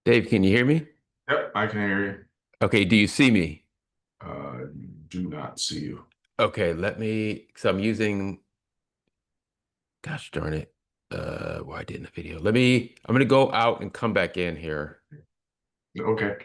Dave, can you hear me? Yep, I can hear you. Okay, do you see me? Do not see you. Okay, so I'm using, gosh darn it. Why I didn't the video. I'm gonna go out and come back in here. Okay.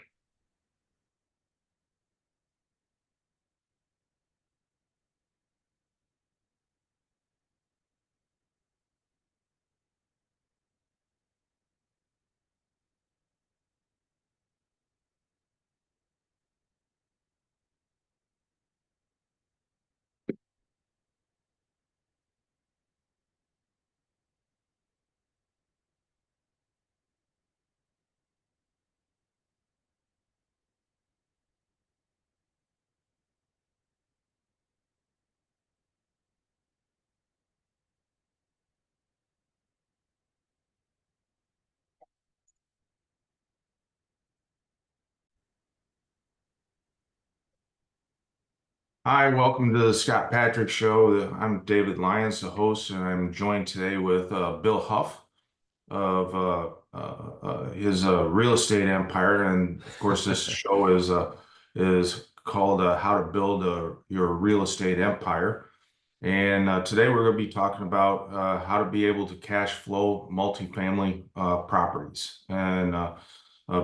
Hi, welcome to the Scott Patrick Show. I'm David Lyons, the host, and I'm joined today with Bill Huff of his real estate empire. And of course, this show is called "How to Build Your Real Estate Empire." And today we're going to be talking about how to be able to cash flow multifamily properties. And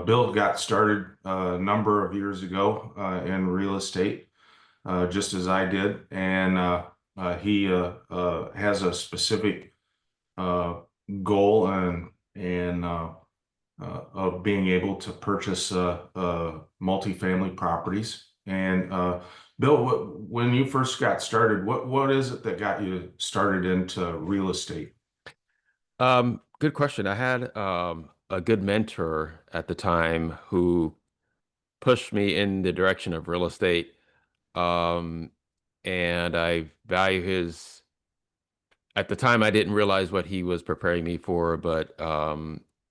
Bill got started a number of years ago in real estate, just as I did, and he has a specific uh, goal and of being able to purchase multifamily properties. And Bill, when you first got started, what is it that got you started into real estate? Good question. I had a good mentor at the time who pushed me in the direction of real estate. Um, and I value his, at the time I didn't realize what he was preparing me for, but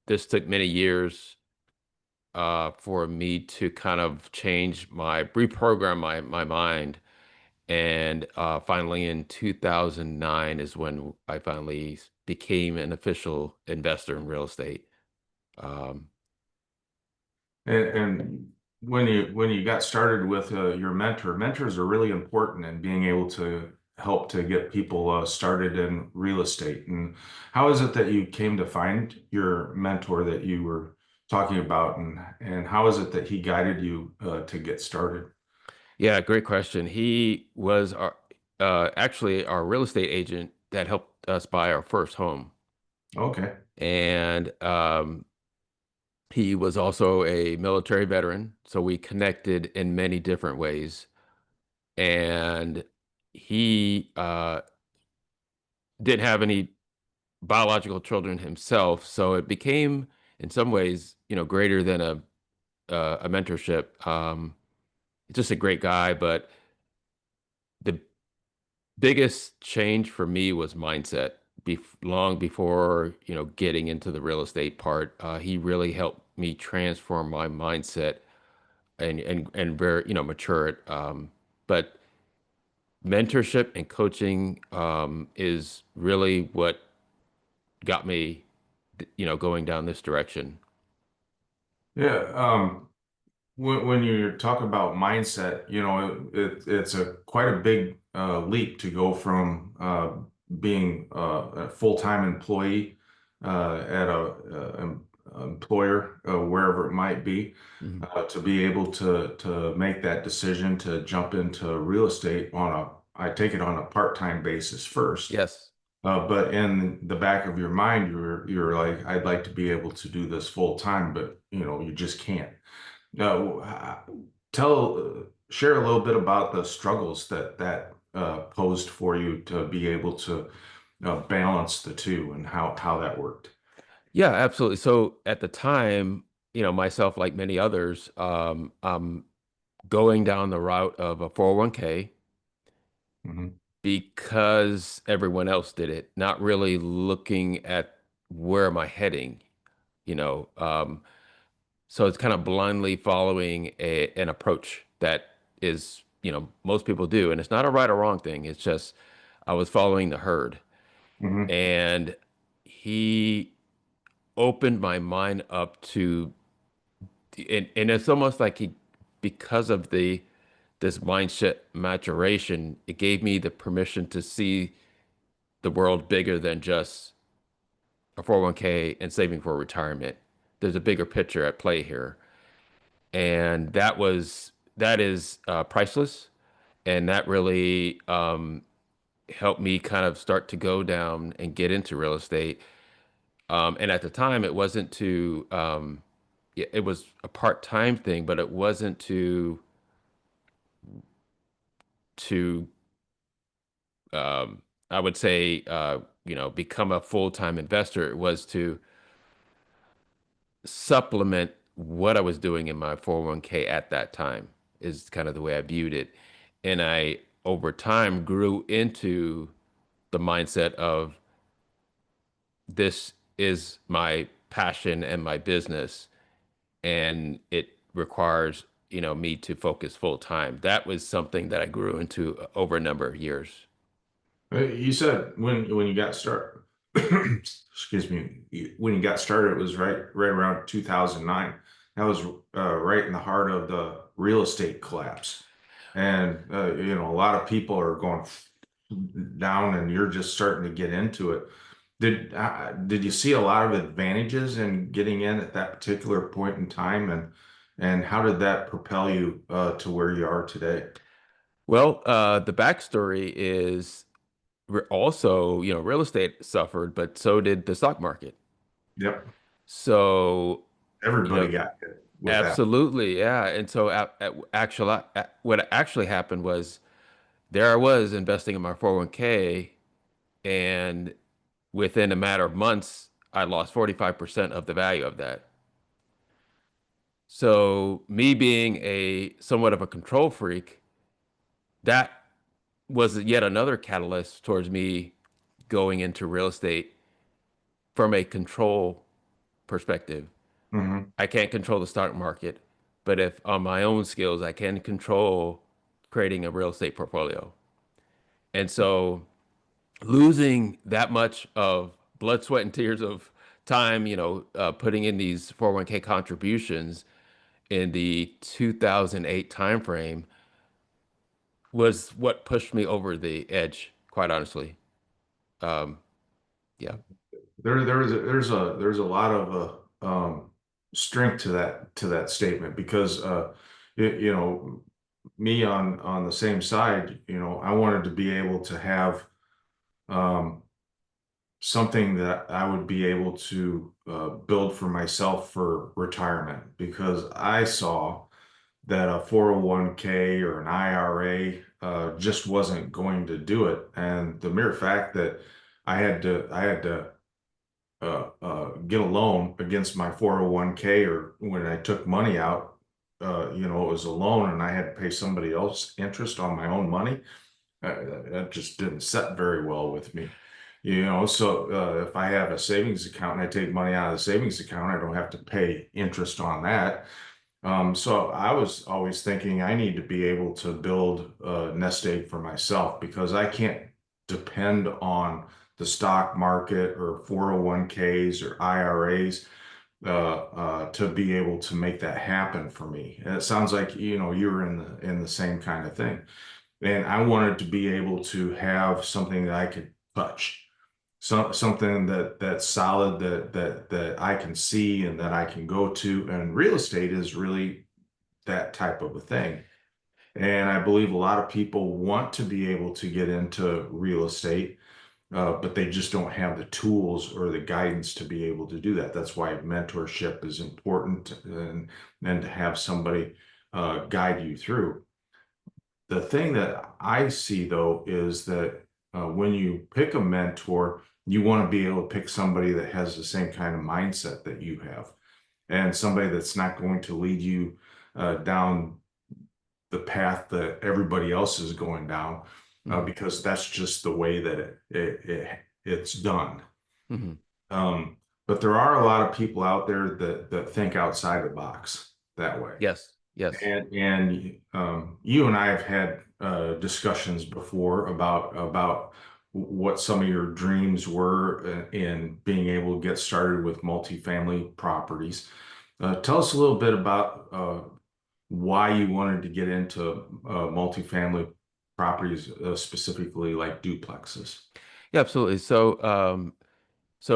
this took many years for me to kind of reprogram my mind. And finally, in 2009 is when I finally became an official investor in real estate. Um, And when you got started with your mentor, mentors are really important in being able to help to get people started in real estate. And how is it that you came to find your mentor that you were talking about, and how is it that he guided you to get started? yeah, great question. He was actually our real estate agent that helped us buy our first home. Okay. And he was also a military veteran, so we connected in many different ways. And he didn't have any biological children himself, so it became, in some ways, greater than a mentorship. Just a great guy, but the biggest change for me was mindset. Long before getting into the real estate part, he really helped me transform my mindset and very mature it. But mentorship and coaching is really what got me, going down this direction. Yeah. When you talk about mindset, it's a quite a big leap to go from being a full-time employee at a employer, wherever it might be, Mhm. to be able to make that decision to jump into real estate I take it on a part-time basis first. Yes. But in the back of your mind, you're like, I'd like to be able to do this full time, but you just can't. No, share a little bit about the struggles that posed for you to be able to balance the two and how that worked. Yeah, absolutely. So at the time, myself, like many others, I'm going down the route of a 401k Hmm. because everyone else did it, not really looking at where am I heading, you know. So it's kind of blindly following an approach that is, most people do. And it's not a right or wrong thing. It's just I was following the herd. Hmm. And he opened my mind up to and it's almost like he, because of this mindset maturation, it gave me the permission to see the world bigger than just a 401k and saving for retirement. There's a bigger picture at play here. And that is priceless. And that really helped me kind of start to go down and get into real estate. And at the time, it wasn't to, it was a part-time thing, but it wasn't to, um, I would say, become a full-time investor. It was to supplement what I was doing in my 401k at that time, is kind of the way I viewed it. And I, over time, grew into the mindset of this is my passion and my business, and it requires, me to focus full time. That was something that I grew into over a number of years. You said when you got started, excuse me, when you got started, it was right around 2009. That was right in the heart of the real estate collapse, and a lot of people are going down, and you're just starting to get into it. Did you see a lot of advantages in getting in at that particular point in time, and how did that propel you to where you are today? Well, the backstory is also, real estate suffered, but so did the stock market. Yep, So, you everybody know, got hit with that. absolutely, yeah. And so, what actually happened was there I was investing in my 401k, and within a matter of months, I lost 45% of the value of that. So, me being a somewhat of a control freak, that was yet another catalyst towards me going into real estate from a control perspective. Hmm. I can't control the stock market, but if on my own skills, I can control creating a real estate portfolio. And so losing that much of blood, sweat, and tears of time, putting in these 401k contributions in the 2008 timeframe was what pushed me over the edge, quite honestly. Um, yeah. There's a lot of strength to that statement because you know me on the same side, I wanted to be able to have um, something that I would be able to build for myself for retirement because I saw that a 401k or an IRA just wasn't going to do it. And the mere fact that I had to get a loan against my 401k, or when I took money out, it was a loan and I had to pay somebody else interest on my own money. That just didn't set very well with me. So if I have a savings account and I take money out of the savings account, I don't have to pay interest on that. So I was always thinking I need to be able to build a nest egg for myself because I can't depend on the stock market or 401ks or IRAs to be able to make that happen for me. And it sounds like you're in the same kind of thing. And I wanted to be able to have something that I could touch, something that's solid that I can see and that I can go to. And real estate is really that type of a thing. And I believe a lot of people want to be able to get into real estate, but they just don't have the tools or the guidance to be able to do that. That's why mentorship is important, and to have somebody guide you through. The thing that I see though is that when you pick a mentor, you want to be able to pick somebody that has the same kind of mindset that you have, and somebody that's not going to lead you down the path that everybody else is going down, Hmm. because that's just the way that it's done. Hmm. Um, but there are a lot of people out there that think outside the box that way. Yes. Yes. And you and I have had discussions before about what some of your dreams were in being able to get started with multifamily properties. Tell us a little bit about why you wanted to get into multifamily properties, specifically like duplexes. Yeah, absolutely. So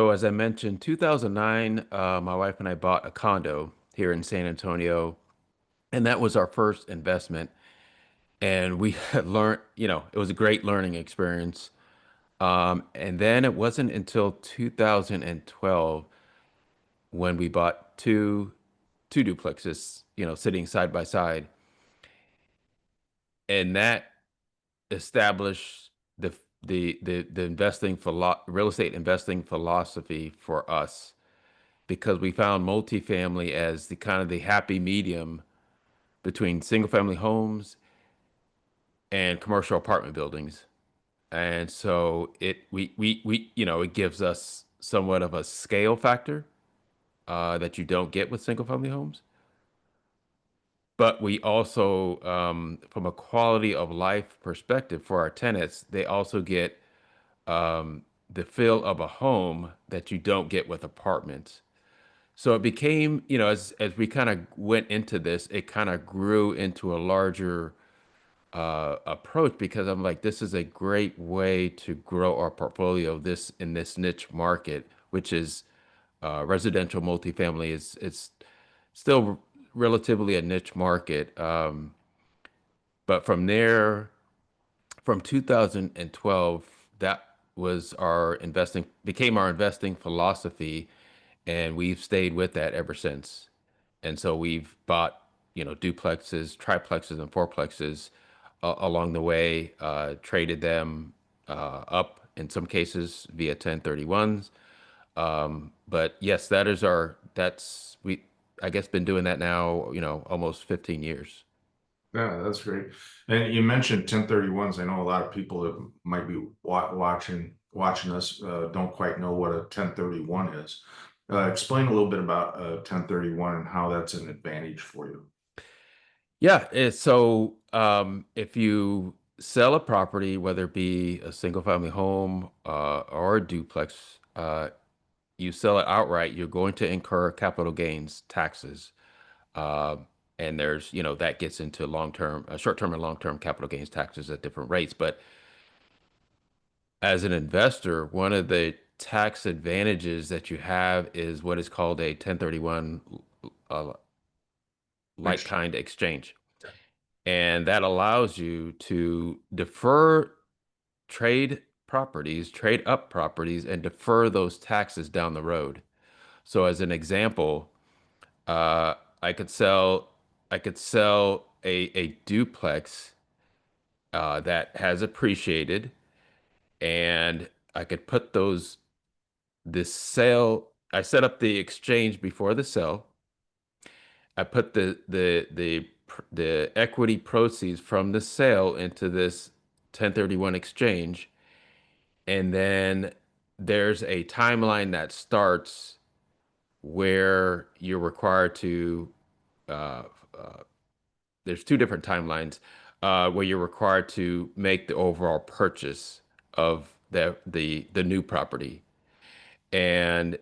as I mentioned, 2009, my wife and I bought a condo here in San Antonio, and that was our first investment. And we had learned, it was a great learning experience. And then it wasn't until 2012 when we bought two duplexes, sitting side by side, and that established the real estate investing philosophy for us because we found multifamily as the kind of the happy medium between single family homes and commercial apartment buildings. And so it gives us somewhat of a scale factor that you don't get with single family homes. But we also, from a quality of life perspective for our tenants, they also get the feel of a home that you don't get with apartments. So it became, as we kind of went into this, it kind of grew into a larger approach because I'm like, this is a great way to grow our portfolio this in this niche market, which is residential multifamily. It's still relatively a niche market. But from there, from 2012, that was became our investing philosophy, and we've stayed with that ever since. And so we've bought, duplexes, triplexes, and fourplexes along the way, traded them up in some cases via 1031s. But yes, I guess, been doing that now, almost 15 years. Yeah, that's great. And you mentioned 1031s. I know a lot of people that might be watching us don't quite know what a 1031 is. Explain a little bit about 1031 and how that's an advantage for you. Yeah. So if you sell a property, whether it be a single family home or a duplex, you sell it outright, you're going to incur capital gains taxes. Uh, and that gets into short-term and long-term capital gains taxes at different rates. But as an investor, one of the tax advantages that you have is what is called a 1031 uh, like Ex- kind exchange. And that allows you to defer trade up properties, and defer those taxes down the road. So as an example, uh, I could sell I could sell a duplex that has appreciated, and I could put those this sale. I set up the exchange before the sale. I put the equity proceeds from the sale into this 1031 exchange, and then there's a timeline that starts where you're required to uh, uh, there's two different timelines where you're required to make the overall purchase of the new property. And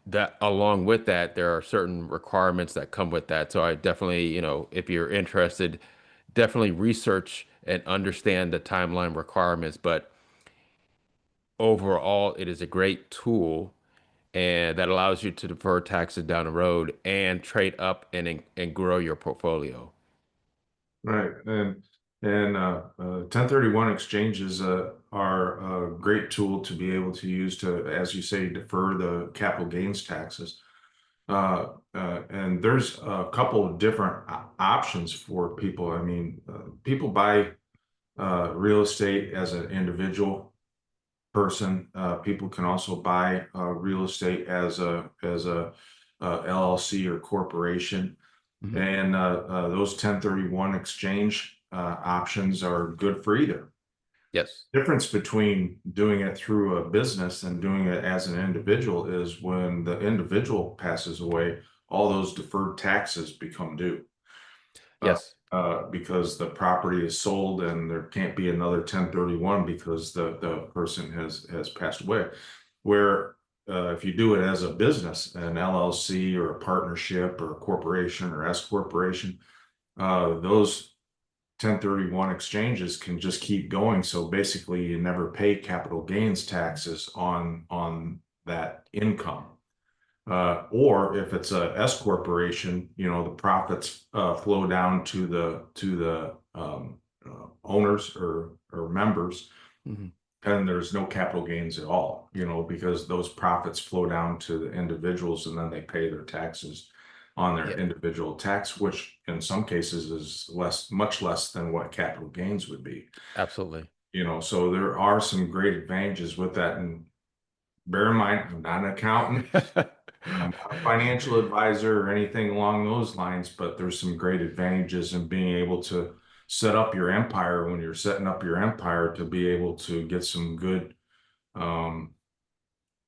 that along with that, there are certain requirements that come with that. So I definitely, if you're interested, definitely research and understand the timeline requirements. But overall, it is a great tool, and that allows you to defer taxes down the road and trade up and grow your portfolio. Right. And 1031 exchanges are a great tool to be able to use to, as you say, defer the capital gains taxes. And there's a couple of different options for people. I mean, people buy real estate as an individual person. People can also buy real estate as a LLC or corporation, Mhm. and those 1031 exchange options are good for either. Yes. Difference between doing it through a business and doing it as an individual is when the individual passes away, all those deferred taxes become due Yes. because the property is sold and there can't be another 1031 because the person has passed away. Where if you do it as a business, an LLC or a partnership or a corporation or S corporation, those 1031 exchanges can just keep going. So basically, you never pay capital gains taxes on that income. Or if it's a S corporation, the profits flow down to the owners or members, Mhm. and there's no capital gains at all, because those profits flow down to the individuals and then they pay their taxes on their Yeah, individual tax, which in some cases is much less than what capital gains would be. absolutely. So there are some great advantages with that. And bear in mind, I'm not an accountant. I'm not a financial advisor or anything along those lines, but there's some great advantages in being able to set up your empire when you're setting up your empire to be able to get some good um,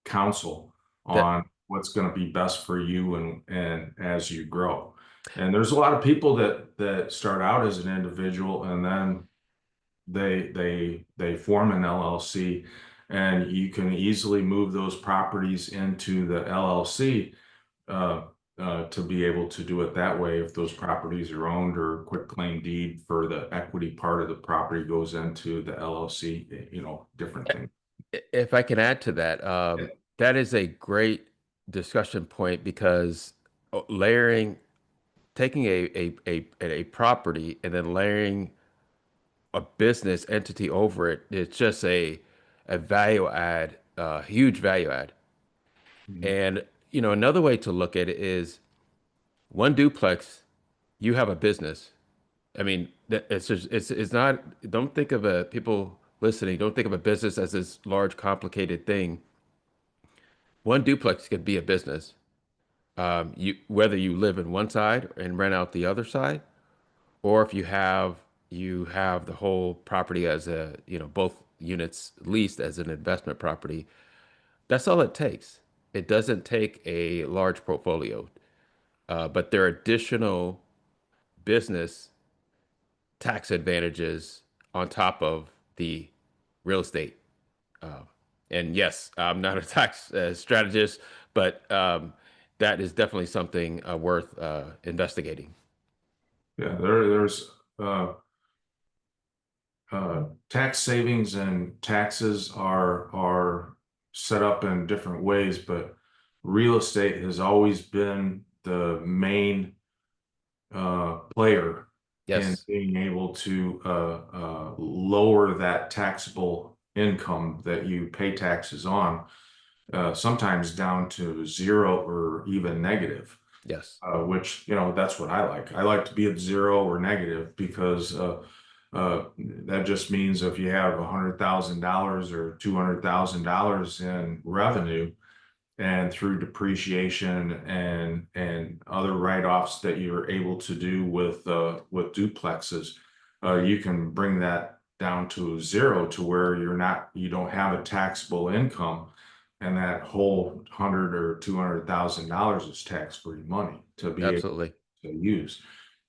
counsel That on what's going to be best for you and as you grow. And there's a lot of people that start out as an individual and then they form an LLC, and you can easily move those properties into the LLC uh, to be able to do it that way. If those properties are owned or quit claim deed for the equity part of the property goes into the LLC, different things. if I can add to that, Yeah. that is a great discussion point because layering, taking a property and then layering a business entity over it, it's just a value add, huge value add. Mhm. And another way to look at it is one duplex, you have a business. I mean, it's just it's not. Don't think of a people listening. Don't think of a business as this large, complicated thing. One duplex could be a business. You whether you live in one side and rent out the other side, or if you have the whole property as both units leased as an investment property. That's all it takes. It doesn't take a large portfolio, but there are additional business tax advantages on top of the real estate. Uh, and yes, I'm not a tax strategist, but that is definitely something worth investigating. Yeah, there's tax savings and taxes are set up in different ways, but real estate has always been the main player in Yes, being able to lower that taxable income that you pay taxes on, sometimes down to zero or even negative. yes, Which, that's what I like. I like to be at zero or negative because that just means if you have $100,000 or $200,000 in revenue, and through depreciation and other write-offs that you're able to do with duplexes, you can bring that down to zero to where you don't have a taxable income, and that whole 100 or $200,000 is tax-free money to be able absolutely. to use.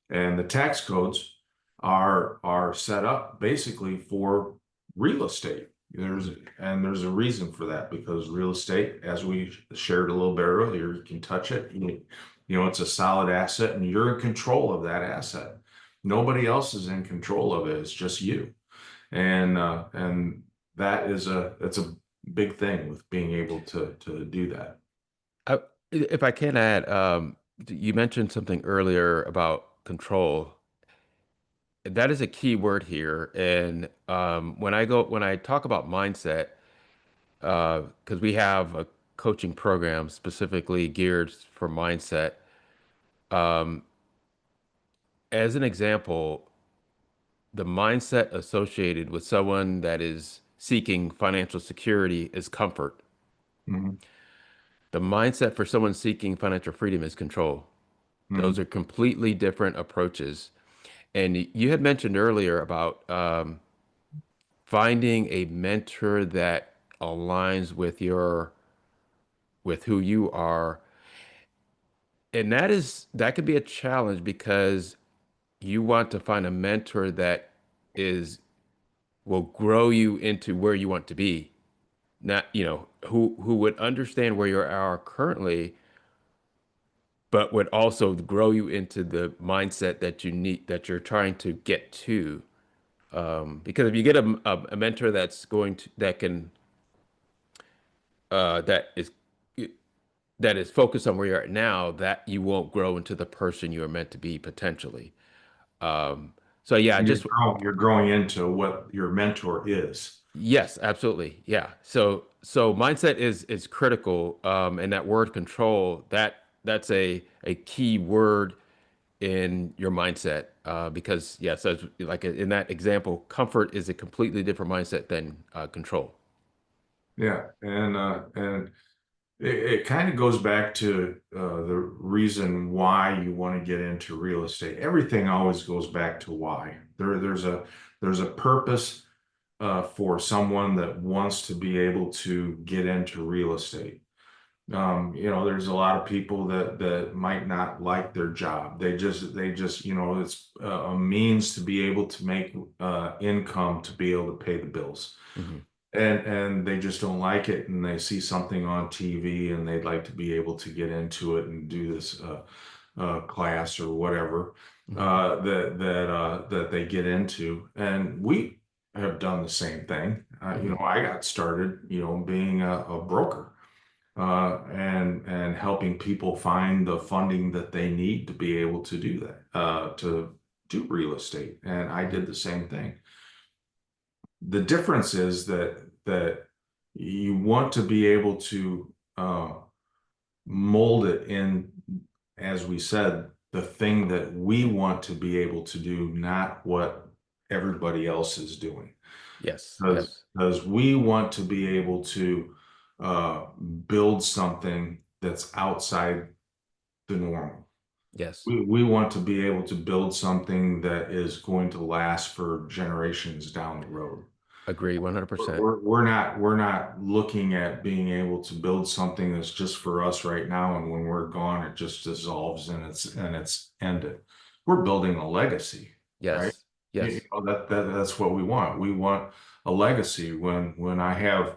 And the tax codes are set up basically for real estate. There's a reason for that because real estate, as we shared a little bit earlier, you can touch it. It's a solid asset, and you're in control of that asset. Nobody else is in control of it. It's just you, and that is it's a big thing with being able to do that. If I can add, you mentioned something earlier about control. That is a key word here. And when I talk about mindset, because we have a coaching program specifically geared for mindset. Um, as an example, the mindset associated with someone that is seeking financial security is comfort. Mhm. The mindset for someone seeking financial freedom is control. Those Mhm. are completely different approaches. And you had mentioned earlier about finding a mentor that aligns with who you are. And that could be a challenge because you want to find a mentor that is will grow you into where you want to be. not, who would understand where you are currently, but would also grow you into the mindset that you need, that you're trying to get to. Because if you get a mentor that's going to that can that is focused on where you're at now, that you won't grow into the person you are meant to be potentially. Um, so yeah, And you're just growing into what your mentor is. yes, absolutely. Yeah. So mindset is critical. And that word control, that's a key word in your mindset. Because yes, as like in that example, comfort is a completely different mindset than control. Yeah, and it kind of goes back to the reason why you want to get into real estate. Everything always goes back to why. There's a purpose for someone that wants to be able to get into real estate. There's a lot of people that might not like their job. They just, it's a means to be able to make income to be able to pay the bills. Hmm. And they just don't like it, and they see something on TV and they'd like to be able to get into it and do this class or whatever Hmm. that they get into. And we have done the same thing. Hmm. I got started, being a broker and helping people find the funding that they need to be able to do that, to do real estate. And I Hmm. did the same thing. The difference is that you want to be able to mold it in, as we said, the thing that we want to be able to do, not what everybody else is doing. Yes. Because Yes. because we want to be able to uh, build something that's outside the normal. Yes. We want to be able to build something that is going to last for generations down the road. Agree 100%. We're not looking at being able to build something that's just for us right now, and when we're gone, it just dissolves and it's ended. We're building a legacy, right? Yes. Yes. That's what we want. We want a legacy when I have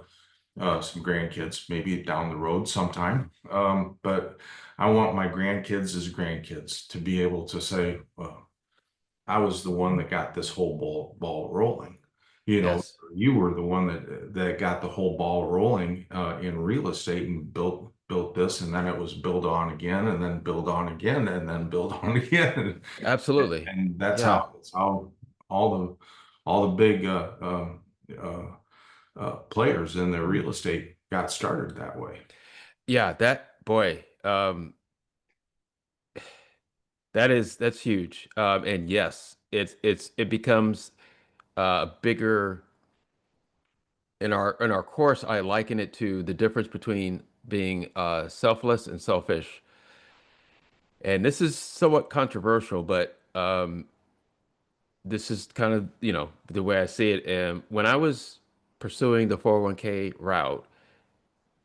some grandkids, maybe down the road sometime. But I want my grandkids as grandkids to be able to say, well, I was the one that got this whole ball rolling. Yes. You were the one that got the whole ball rolling in real estate and built this, and then it was built on again, and then built on again, and then built on again, Absolutely. and Yeah. that's how all the all the big players in the real estate got started that way. Yeah, that boy, that's huge. And yes, it becomes bigger in our course. I liken it to the difference between being selfless and selfish. And this is somewhat controversial, but this is kind of, the way I see it. And when I was pursuing the 401k route,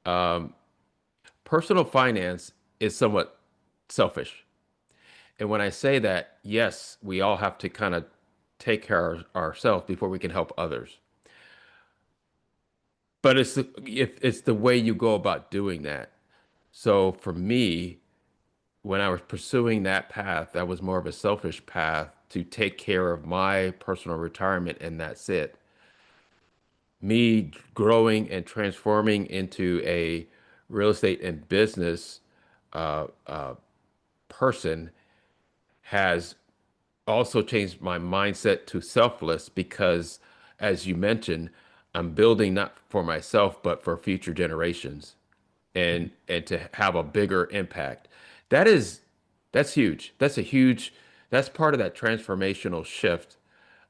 um, personal finance is somewhat selfish. And when I say that, yes, we all have to kind of take care of ourselves before we can help others. But if it's the way you go about doing that. So for me, when I was pursuing that path, that was more of a selfish path to take care of my personal retirement, and that's it. Me growing and transforming into a real estate and business uh, uh, person has also changed my mindset to selfless because, as you mentioned, I'm building not for myself, but for future generations and to have a bigger impact. That is, that's huge. That's part of that transformational shift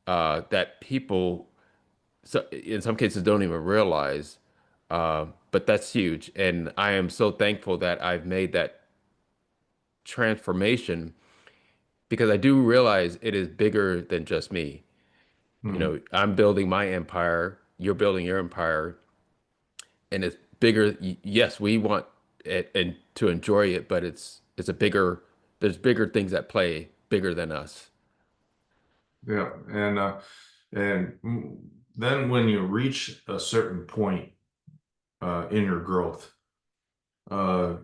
that people, so in some cases, don't even realize. But that's huge. And I am so thankful that I've made that transformation because I do realize it is bigger than just me. Hmm. I'm building my empire, you're building your empire, and it's bigger. Yes, we want it and to enjoy it, but it's a bigger, there's bigger things at play, bigger than us. Yeah, and then when you reach a certain point, in your growth. Uh,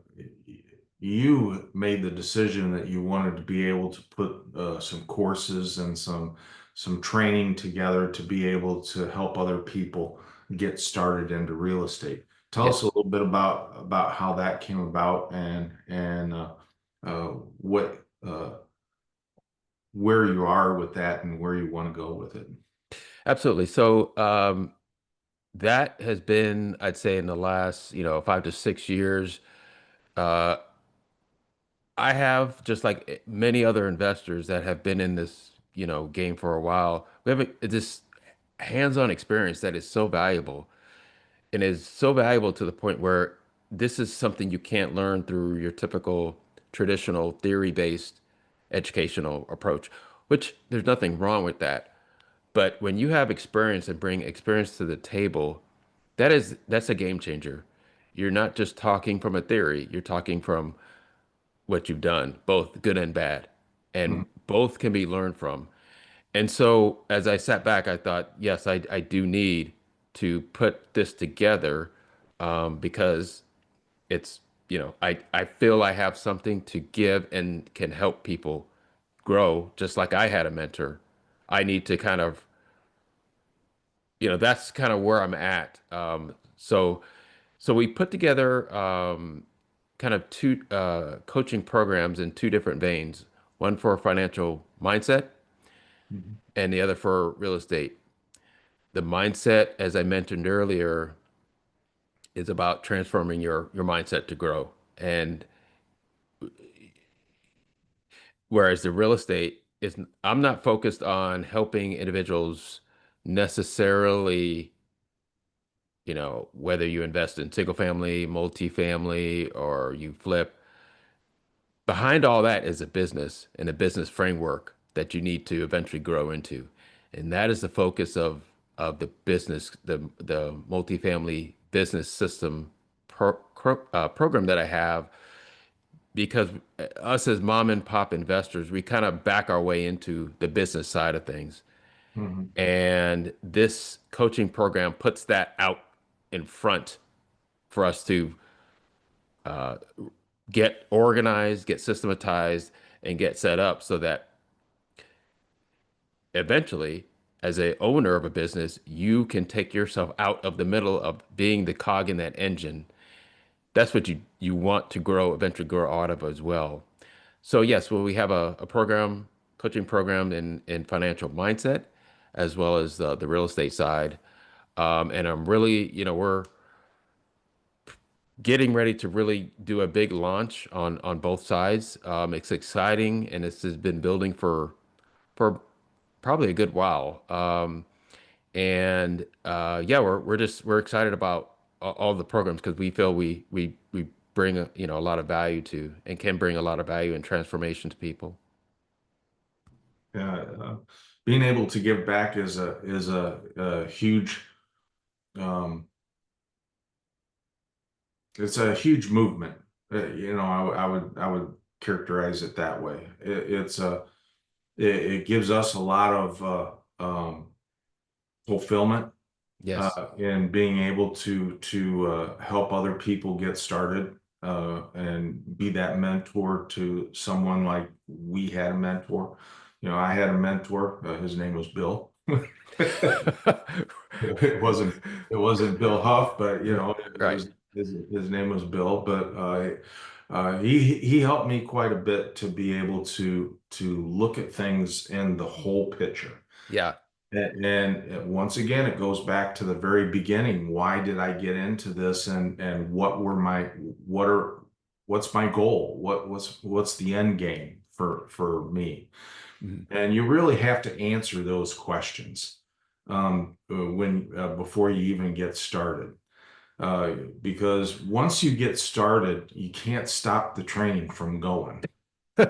you made the decision that you wanted to be able to put some courses and some training together to be able to help other people get started into real estate. Tell us a Yes. little bit about how that came about and what where you are with that and where you want to go with it. Absolutely. So that has been, I'd say, in the last, 5 to 6 years. Uh, I have, just like many other investors that have been in this, game for a while, we have this hands-on experience that is so valuable and is so valuable to the point where this is something you can't learn through your typical traditional theory-based educational approach, which there's nothing wrong with that. But when you have experience and bring experience to the table, that's a game changer. You're not just talking from a theory, you're talking from what you've done, both good and bad, Mhm. and both can be learned from. And so as I sat back, I thought, yes, I do need to put this together because it's, I feel I have something to give and can help people grow, just like I had a mentor. I need to kind of, that's kind of where I'm at. So we put together kind of two coaching programs in two different veins, one for financial mindset Mhm. and the other for real estate. The mindset, as I mentioned earlier, is about transforming your mindset to grow. And whereas the real estate is, I'm not focused on helping individuals necessarily, whether you invest in single family, multifamily, or you flip. Behind all that is a business and a business framework that you need to eventually grow into. And that is the focus of the business, the multifamily business system program that I have, because us as mom and pop investors, we kind of back our way into the business side of things. Mhm. And this coaching program puts that out in front for us to get organized, get systematized, and get set up so that eventually, as a owner of a business, you can take yourself out of the middle of being the cog in that engine. That's what you want to grow, eventually grow out of as well. So yes, well, we have a program, coaching program in financial mindset, as well as the real estate side. And I'm really, we're getting ready to really do a big launch on both sides. It's exciting, and this has been building for probably a good while. And yeah, we're excited about all the programs because we feel we bring a lot of value to and can bring a lot of value and transformation to people. Yeah, being able to give back is a huge um, it's a huge movement. I would characterize it that way. It gives us a lot of fulfillment Yes. in being able to help other people get started and be that mentor to someone like we had a mentor. I had a mentor. His name was Bill. It wasn't Bill Huff, but it Right. was his name was Bill. But he helped me quite a bit to be able to look at things in the whole picture. Yeah. And once again, it goes back to the very beginning. Why did I get into this, and what's my goal? What's the end game for me? Mhm. And you really have to answer those questions when before you even get started. Because once you get started, you can't stop the train from going. Uh,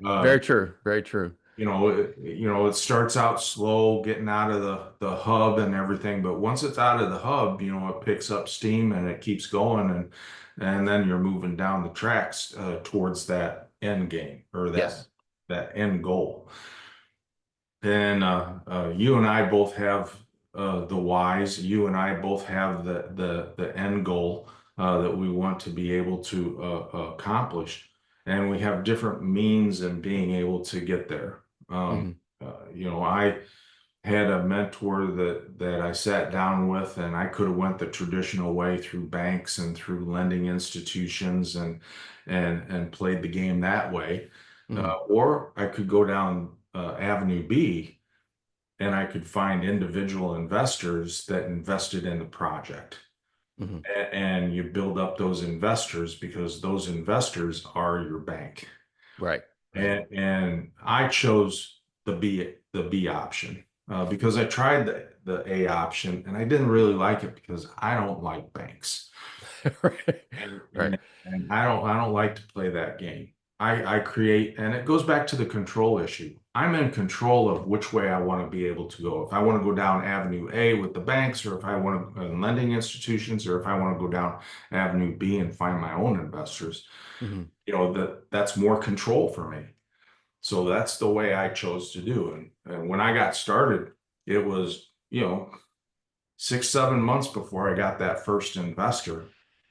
uh, Very true. Very true. it starts out slow, getting out of the hub and everything, but once it's out of the hub, it picks up steam and it keeps going, and then you're moving down the tracks towards that end game or that Yes. that end goal. And you and I both have the whys. You and I both have the end goal that we want to be able to accomplish, and we have different means in being able to get there. Hmm. I had a mentor that I sat down with, and I could have went the traditional way through banks and through lending institutions and played the game that way, Hmm. or I could go down Avenue B and I could find individual investors that invested in the project. Hmm. And you build up those investors because those investors are your bank. Right. Right. And I chose the B option because I tried the A option and I didn't really like it because I don't like banks. Right. And, Right. and, and I don't like to play that game. I create, and it goes back to the control issue. I'm in control of which way I want to be able to go. If I want to go down Avenue A with the banks, or if I want to lending institutions, or if I want to go down Avenue B and find my own investors, Hmm. that's more control for me. So that's the way I chose to do. And when I got started, it was, 6, 7 months before I got that first investor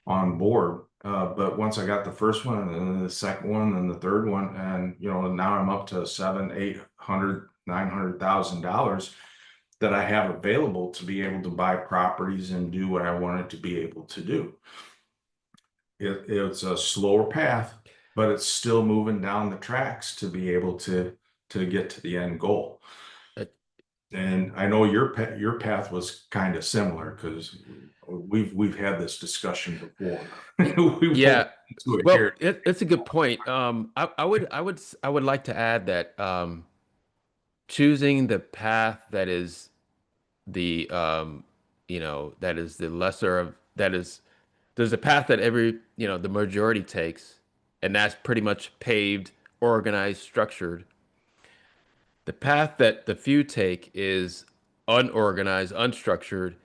on board. But once I got the first one and then the second one and the third one, and now I'm up to seven, 800, $900,000 that I have available to be able to buy properties and do what I wanted to be able to do. It's a slower path, but it's still moving down the tracks to be able to get to the end goal. Uh, And I know your path was kind of similar because we've had this discussion before. y- We won't yeah. get to it Well, here. it's a good point. I would like to add that choosing the path that is the that is the lesser of that is there's a path that the majority takes, and that's pretty much paved, organized, structured. The path that the few take is unorganized, unstructured,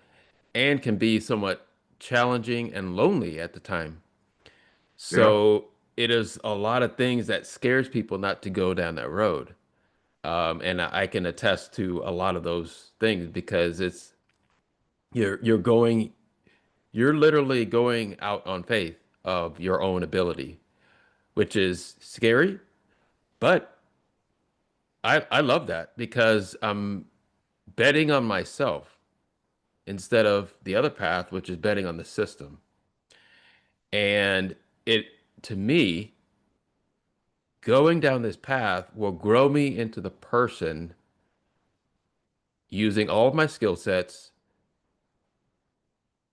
and can be somewhat challenging and lonely at the time. Yeah. So it is a lot of things that scares people not to go down that road. And I can attest to a lot of those things because you're going you're literally going out on faith of your own ability, which is scary, but I love that because I'm betting on myself instead of the other path, which is betting on the system. And it, to me, going down this path will grow me into the person using all of my skill sets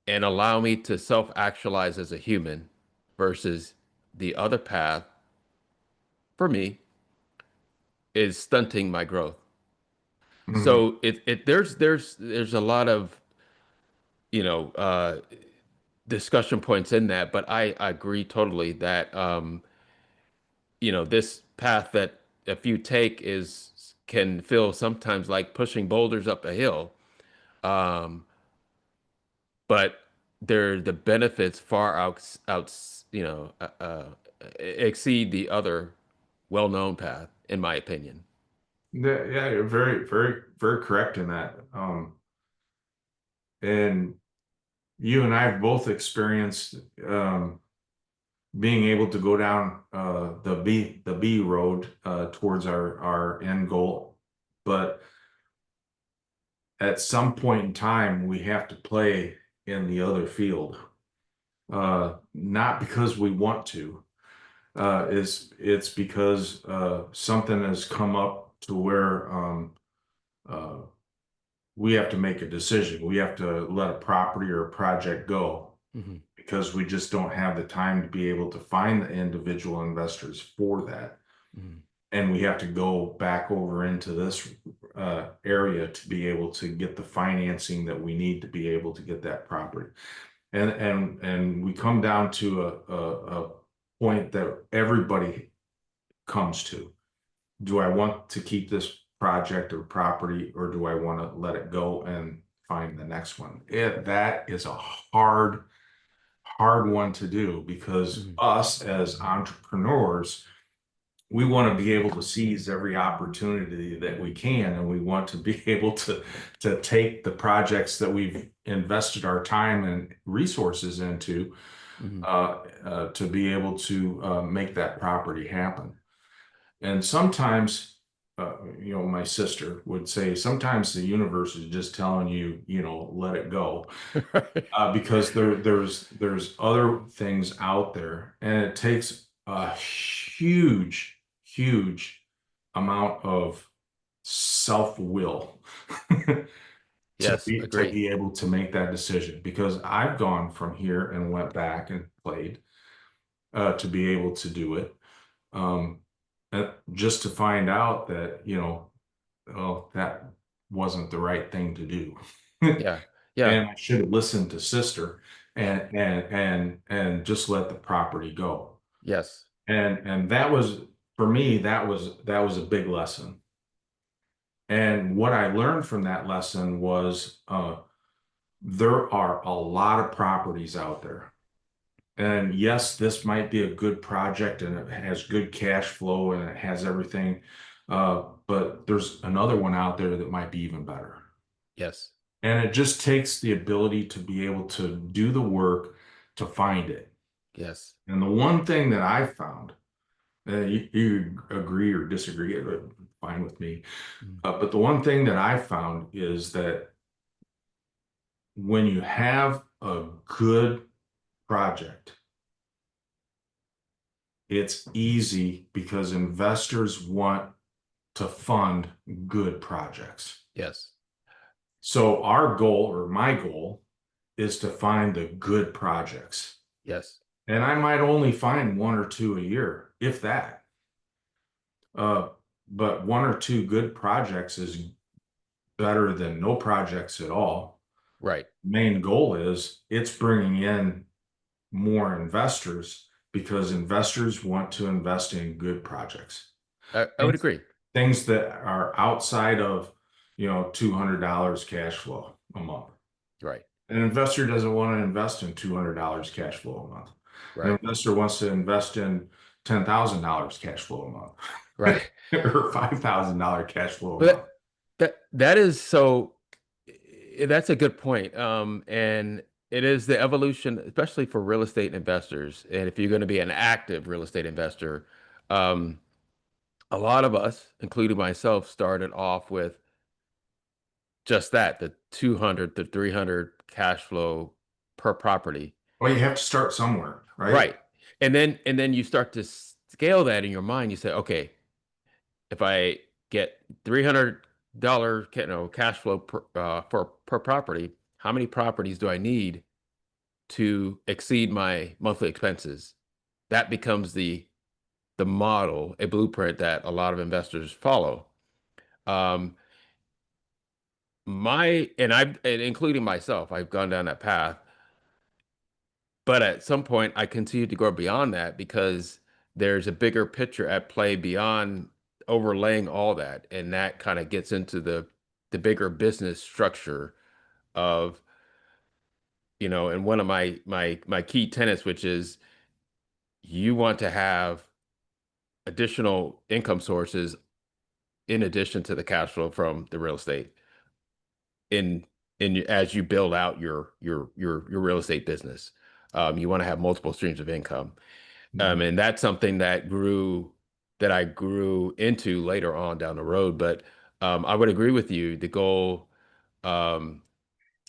and allow me to self-actualize as a human versus the other path, for me, is stunting my growth. Mhm. So there's a lot of, you know, uh, discussion points in that, but I agree totally that this path that if you take is can feel sometimes like pushing boulders up a hill. Um, but the benefits far exceed the other well-known path, in my opinion. Yeah, you're very, very, very correct in that. And you and I have both experienced being able to go down the B road towards our end goal. But at some point in time, we have to play in the other field, not because we want to. It's because something has come up to where uh, we have to make a decision. We have to let a property or a project go Hmm. because we just don't have the time to be able to find the individual investors for that. Hmm. And we have to go back over into this area to be able to get the financing that we need to be able to get that property. And we come down to a point that everybody comes to. Do I want to keep this project or property, or do I want to let it go and find the next one? That is a hard one to do because Hmm. us as entrepreneurs, we want to be able to seize every opportunity that we can, and we want to be able to take the projects that we've invested our time and resources into Mhm. to be able to make that property happen. And sometimes, my sister would say, sometimes the universe is just telling you, let it go, Right. because there's other things out there, and it takes a huge amount of self-will to Yes, be to agree. be able to make that decision. Because I've gone from here and went back and played to be able to do it, um, just to find out that oh, that wasn't the right thing to do. Yeah. Yeah. And I should have listened to sister and just let the property go. Yes. And that was, for me, that was a big lesson. And what I learned from that lesson was there are a lot of properties out there. And yes, this might be a good project and it has good cash flow and it has everything. But there's another one out there that might be even better. Yes. And it just takes the ability to be able to do the work to find it. Yes. And the one thing that I found, you agree or disagree, fine with me. Mhm. But the one thing that I found is that when you have a good project, it's easy because investors want to fund good projects. Yes. So our goal, or my goal, is to find the good projects. Yes. And I might only find one or two a year, if that. Uh, but one or two good projects is better than no projects at all. Right. Main goal is it's bringing in more investors because investors want to invest in good projects. I would Things, agree. things that are outside of, $200 cash flow a month. Right. An investor doesn't want to invest in $200 cash flow a month. An Right. investor wants to invest in $10,000 cash flow a month Right. or $5,000 cash flow a month. But that is so that's a good point. And it is the evolution, especially for real estate investors. And if you're going to be an active real estate investor, um, a lot of us, including myself, started off with just that, the 200 to 300 cash flow per property. Well, you have to start somewhere, right? Right. And then you start to scale that in your mind. You say, okay, if I get $300 cash flow per property, how many properties do I need to exceed my monthly expenses? That becomes the model, a blueprint that a lot of investors follow. Um, and including myself, I've gone down that path. But at some point, I continued to go beyond that because there's a bigger picture at play beyond overlaying all that, and that kind of gets into the bigger business structure of, and one of my key tenets, which is you want to have additional income sources in addition to the cash flow from the real estate in as you build out your real estate business. You want to have multiple streams of income. Mhm. And that's something that I grew into later on down the road. But I would agree with you. The goal, um,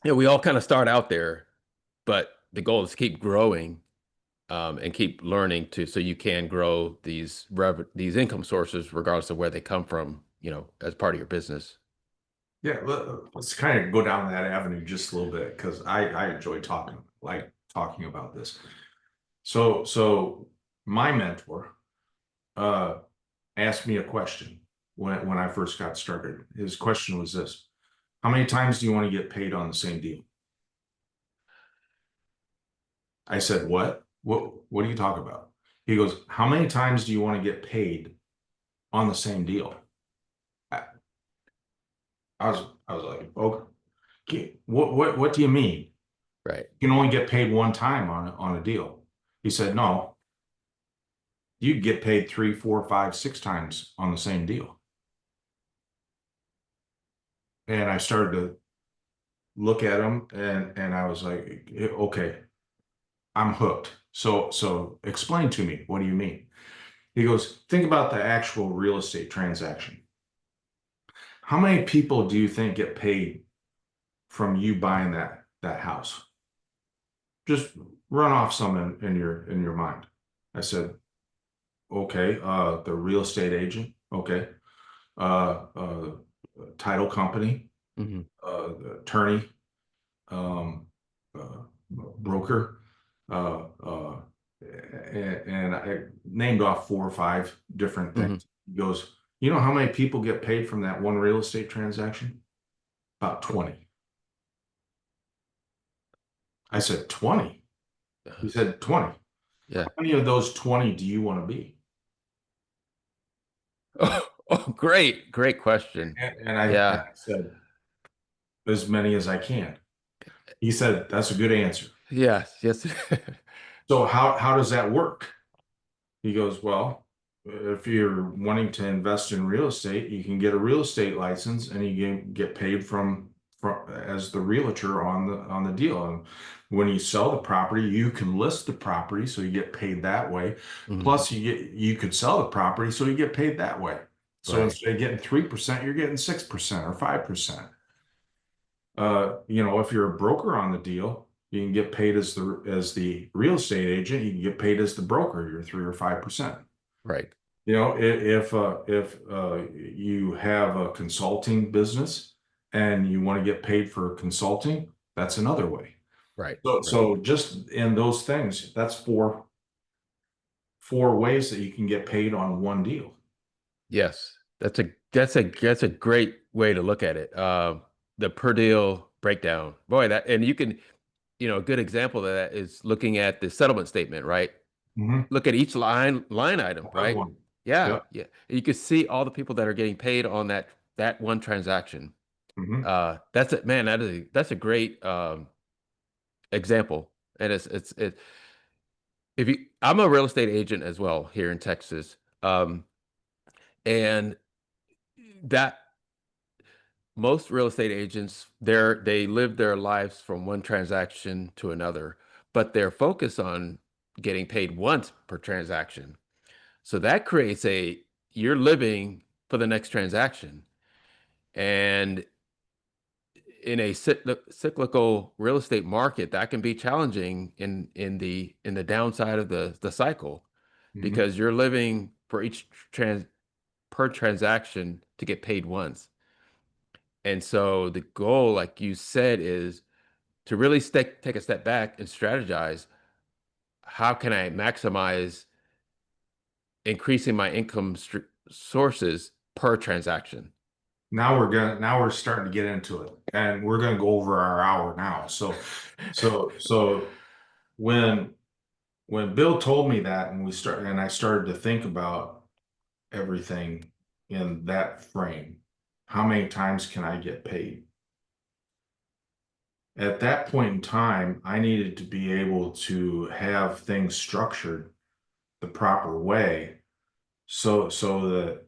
we all kind of start out there, but the goal is to keep growing and keep learning so you can grow these income sources regardless of where they come from, as part of your business. Yeah, let's kind of go down that avenue just a little bit because I enjoy talking about this. So my mentor uh, asked me a question when I first got started. His question was this: how many times do you want to get paid on the same deal? I said, what? What do you talk about? He goes, how many times do you want to get paid on the same deal? I, I was like, okay, what do you mean? Right. You can only get paid one time on a deal. He said, no, You could get paid three, four, five, six times on the same deal. And I started to look at them and I was like, okay, I'm hooked. So explain to me, what do you mean? He goes, think about the actual real estate transaction. How many people do you think get paid from you buying that house? Just run off some in your mind. I said, okay, the real estate agent, okay, uh, uh, title company, Hmm. the attorney, um, broker, uh, uh, and I named off four or five different Hmm. things. He goes, you know how many people get paid from that one real estate transaction? About 20. I said, 20? He said, 20. Yeah. How many of those 20 do you want to be? Oh, great question. And Yeah. I said, as many as I can. He said, that's a good answer. Yes. Yes. So how does that work? He goes, well, if you're wanting to invest in real estate, you can get a real estate license and you get paid from as the realtor on the deal. And when you sell the property, you can list the property, so you get paid that way. Mhm. Plus, you could sell the property, so you get paid that way. So Right. instead of getting 3%, you're getting 6% or 5%. If you're a broker on the deal, you can get paid as the real estate agent. You can get paid as the broker. You're 3 or 5%. Right. If you have a consulting business and you want to get paid for consulting, that's another way. Right. Right. So just in those things, that's four ways that you can get paid on one deal. Yes. That's a great way to look at it. The per deal breakdown. Boy, that and you can, a good example of that is looking at the settlement statement, right? Mhm. Look at each line item, Good right? one. Yeah, Yep. yeah. You can see all the people that are getting paid on that one transaction. Mhm. That's it, man. That's a great example. And it's if you I'm a real estate agent as well here in Texas. And that most real estate agents, they live their lives from one transaction to another, but they're focused on getting paid once per transaction. So that creates you're living for the next transaction. And in a cyclical real estate market, that can be challenging in the downside of the cycle, Mhm. because you're living for each trans per transaction to get paid once. And so the goal, like you said, is to really take a step back and strategize. How can I maximize increasing my income sources per transaction? Now we're starting to get into it, and we're gonna go over our hour now. So when Bill told me that, and I started to think about everything in that frame, how many times can I get paid? At that point in time, I needed to be able to have things structured the proper way, so that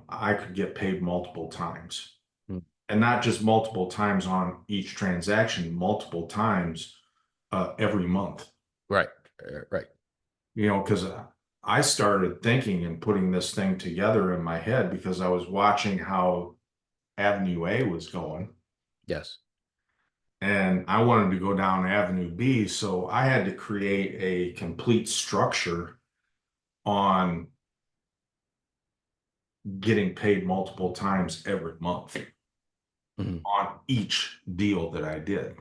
I could get paid multiple times. Mm. And not just multiple times on each transaction, multiple times every month. Right, right. Because I started thinking and putting this thing together in my head because I was watching how Avenue A was going, Yes. and I wanted to go down Avenue B, so I had to create a complete structure on getting paid multiple times every month Mhm. on each deal that I did.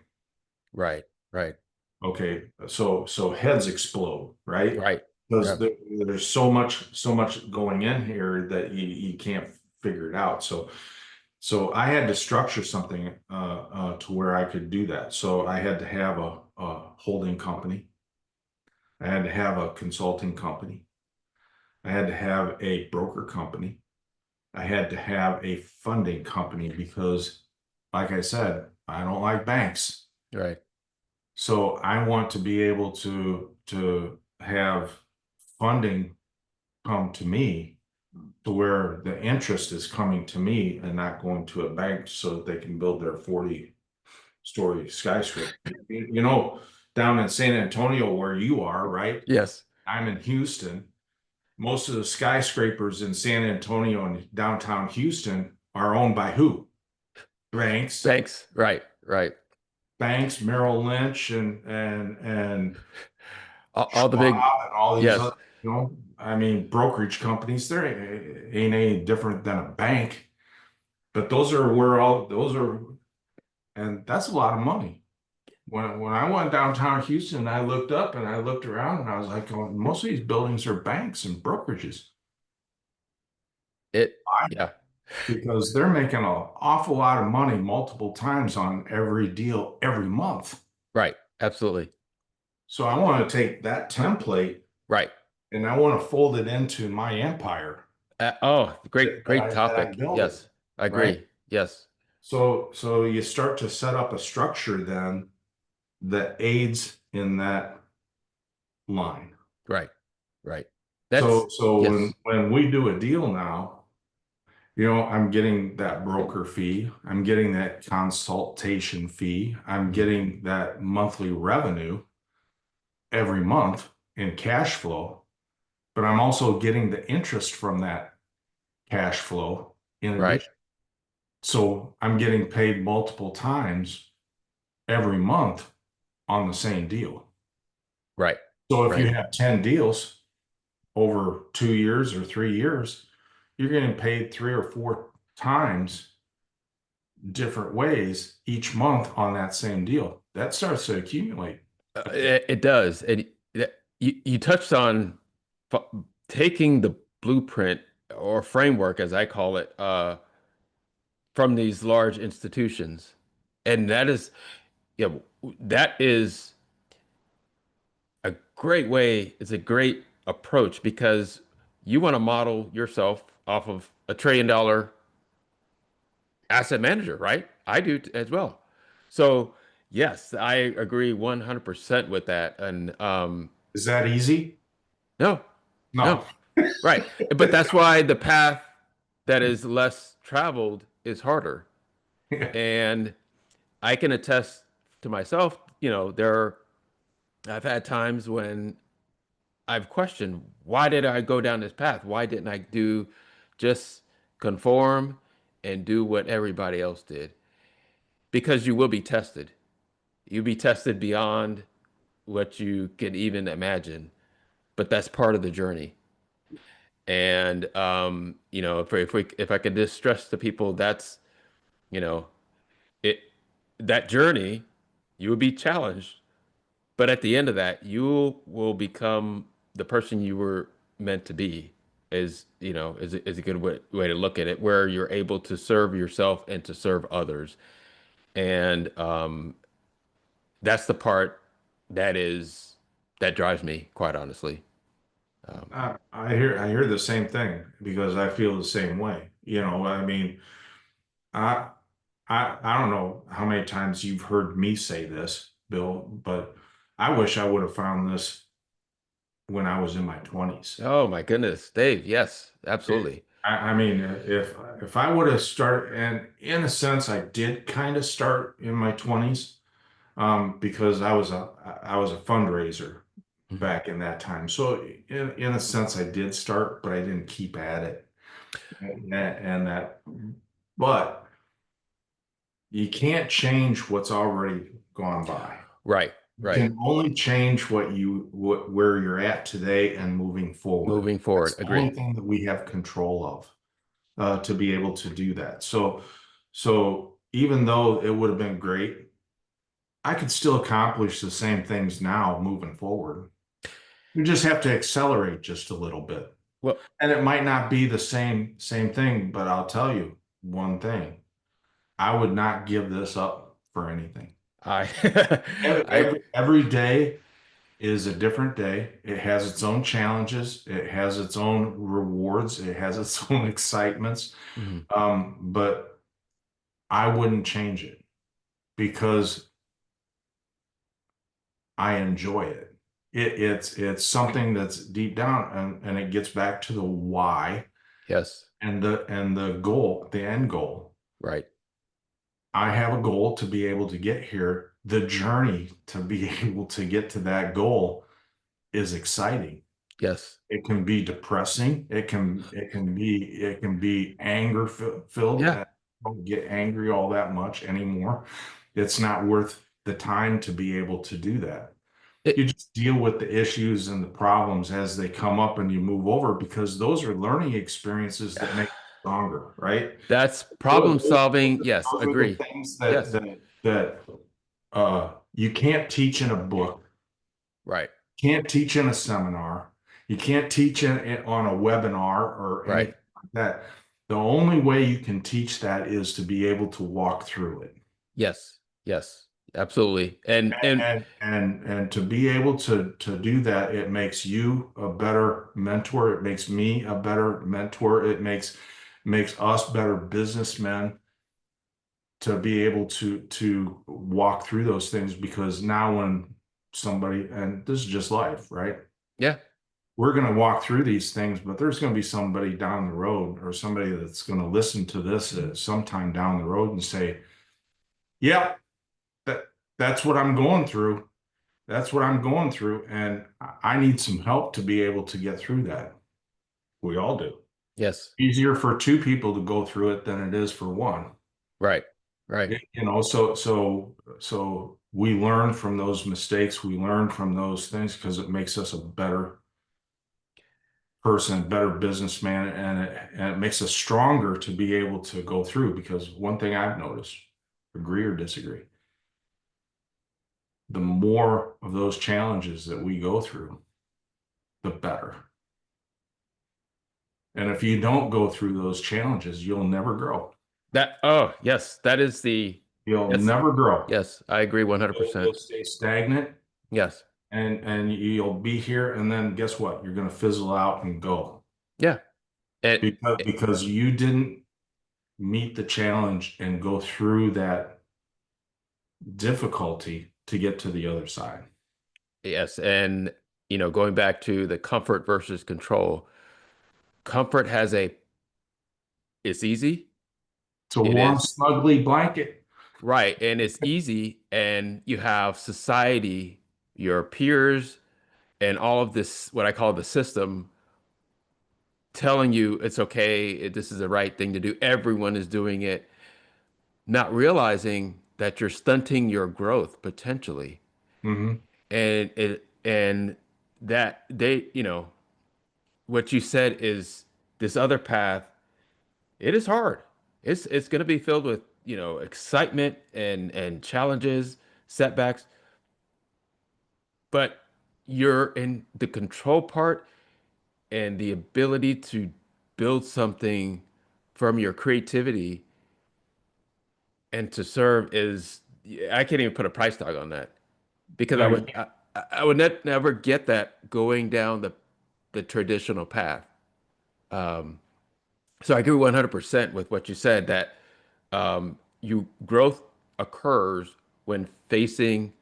Right, right, Okay, so heads explode, right? right. Because Yeah. there's so much going in here that you can't figure it out. So I had to structure something to where I could do that. So I had to have a holding company. I had to have a consulting company. I had to have a broker company. I had to have a funding company because, like I said, I don't like banks. Right. So I want to be able to have funding come to me to where the interest is coming to me and not going to a bank so that they can build their 40-story skyscraper. You know, down in San Antonio where you are, right? Yes. I'm in Houston. Most of the skyscrapers in San Antonio and downtown Houston are owned by who? Banks, Thanks. Right. Right. banks, Merrill Lynch and All the big, Schwab and all these yes. other, I mean, brokerage companies, they're ain't any different than a bank. But those are where all those are, and that's a lot of money. When I went downtown Houston, I looked up and I looked around and I was like, oh, most of these buildings are banks and brokerages. It, Why? yeah. Because they're making an awful lot of money multiple times on every deal every month. Right. Absolutely. So I want to take that template Right. and I want to fold it into my empire Oh, that, great, that great I that I'm topic. building, Yes. I right? agree. Yes. So you start to set up a structure then that aids in that line. Right. Right. So That's, so when yes. when we do a deal now, I'm getting that broker fee, I'm getting that consultation fee, I'm Mhm. getting that monthly revenue every month in cash flow, but I'm also getting the interest from that cash flow in Right. addition. So I'm getting paid multiple times every month on the same deal. Right. So if you Right. have 10 deals over 2 years or 3 years, you're getting paid 3 or 4 times different ways each month on that same deal. That starts to accumulate. It does. And you touched on f taking the blueprint or framework, as I call it, from these large institutions. And that is, yeah, that is a great way. It's a great approach because you want to model yourself off of $1 trillion asset manager, right? I do as well. So, yes, I agree 100% with that. And Is that easy? no, no, No. right. But that's why the path that is less traveled is harder. And I can attest to myself, I've had times when I've questioned, why did I go down this path? Why didn't I do just conform and do what everybody else did? Because you will be tested. You'll be tested beyond what you can even imagine, but that's part of the journey. And if I could just stress to people, that's you know it that journey, you will be challenged, but at the end of that, you will become the person you were meant to be. Is a good way to look at it, where you're able to serve yourself and to serve others, and that's the part that is that drives me, quite honestly. Um, I hear the same thing because I feel the same way. I mean, I I don't know how many times you've heard me say this, Bill, but I wish I would have found this when I was in my 20s. oh my goodness, Dave, yes, absolutely. I mean, if I would have started, and in a sense, I did kind of start in my 20s, because I was a fundraiser Mhm. back in that time. So in a sense, I did start, but I didn't keep at it. But you can't change what's already gone by. Right, You right. can only change where you're at today and moving forward. Moving forward, That's the only agree. thing that we have control of, to be able to do that. So even though it would have been great, I could still accomplish the same things now moving forward. You just have to accelerate just a little bit. Well, And it might not be the same thing, but I'll tell you one thing. I would not give this up for anything. I, Every, I, every, every day is a different day. It has its own challenges. It has its own rewards. It has its own excitements. mhm. But I wouldn't change it because I enjoy it. it's something that's deep down, and it gets back to the why Yes. and the goal, the end goal. Right. I have a goal to be able to get here. The journey to be able to get to that goal is exciting. Yes. It can be depressing. It can be anger filled. Yeah. And I don't get angry all that much anymore. It's not worth the time to be able to do that. You It, just deal with the issues and the problems as they come up and you move over, because those are learning experiences that make you stronger, right? that's Those, problem those, solving. Yes. those are the Agree. things that Yes. you can't teach in a book, Right. can't teach in a seminar, you can't teach on a webinar or Right. anything like that. The only way you can teach that is to be able to walk through it. Yes. Yes. Absolutely. And And to be able to do that, it makes you a better mentor. It makes me a better mentor. It makes us better businessmen to be able to walk through those things, because now when somebody, and this is just life, right? yeah. We're going to walk through these things, but there's going to be somebody down the road, or somebody that's going to listen to this sometime down the road and say, "Yeah, that that's what I'm going through. That's what I'm going through, and I need some help to be able to get through that." We all do. Yes. Easier for two people to go through it than it is for one. Right. Right. So we learn from those mistakes. We learn from those things because it makes us a better person, a better businessman, and it makes us stronger to be able to go through. Because one thing I've noticed, agree or disagree, the more of those challenges that we go through, the better. And if you don't go through those challenges, you'll never grow. That, oh, yes, that is the, You'll yes, never grow. yes, I agree You'll 100%. stay stagnant, Yes. and you'll be here, and then guess what? You're going to fizzle out and go, Yeah. And because you didn't meet the challenge and go through that difficulty to get to the other side. yes. And, going back to the comfort versus control, comfort it's easy. It's a It warm, is. snuggly blanket. Right. And it's easy. And you have society, your peers, and all of this, what I call the system, telling you it's okay, this is the right thing to do. Everyone is doing it, not realizing that you're stunting your growth potentially. Hmm. And that what you said is this other path, it is hard. It's going to be filled with, excitement and challenges, setbacks, but you're in the control part and the ability to build something from your creativity and to serve is, I can't even put a price tag on that because No, I you would can't. I would never get that going down the traditional path. Um, so I agree 100% with what you said that you growth occurs when facing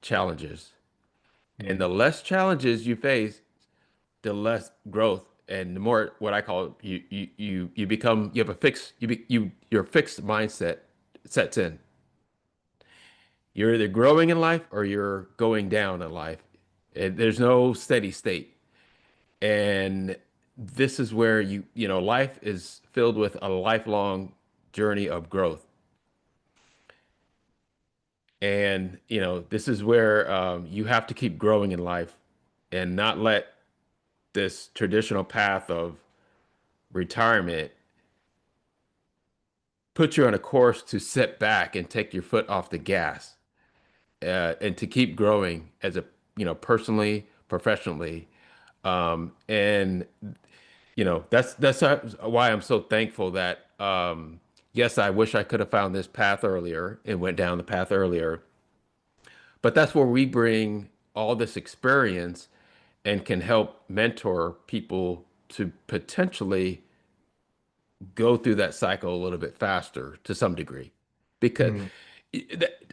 challenges, and the Mhm. less challenges you face, the less growth, and the more what I call you become you have a fixed your fixed mindset sets in. You're either growing in life or you're going down in life. And there's no steady state. And this is where life is filled with a lifelong journey of growth. And, this is where you have to keep growing in life and not let this traditional path of retirement put you on a course to sit back and take your foot off the gas, and to keep growing as personally, professionally. And that's why I'm so thankful that yes, I wish I could have found this path earlier and went down the path earlier, but that's where we bring all this experience and can help mentor people to potentially go through that cycle a little bit faster to some degree. Because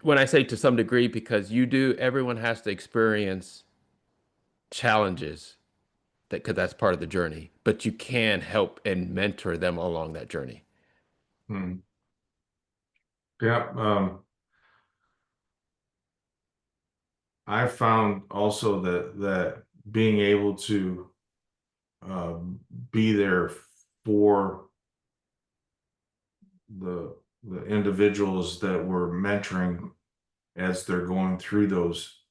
when I say to some degree, because everyone has to experience challenges that because that's part of the journey, but you can help and mentor them along that journey. Hmm. Yeah. I found also that being able to um, be there for the the individuals that we're mentoring as they're going through those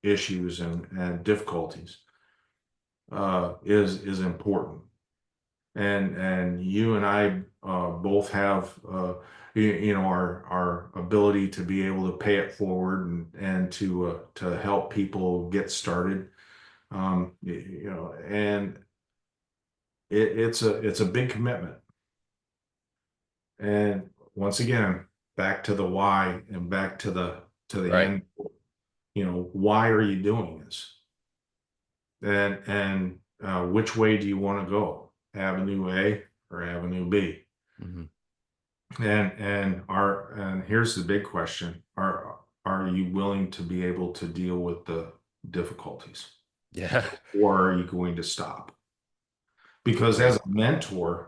issues and difficulties is important. And you and I both have our ability to be able to pay it forward and to help people get started. And it's a big commitment. And once again, back to the why and back to the Right. end. Why are you doing this? And which way do you want to go? Avenue A or Avenue B? Hmm. And here's the big question. Are you willing to be able to deal with the difficulties? Yeah. Or are you going to stop? Because as Right. a mentor,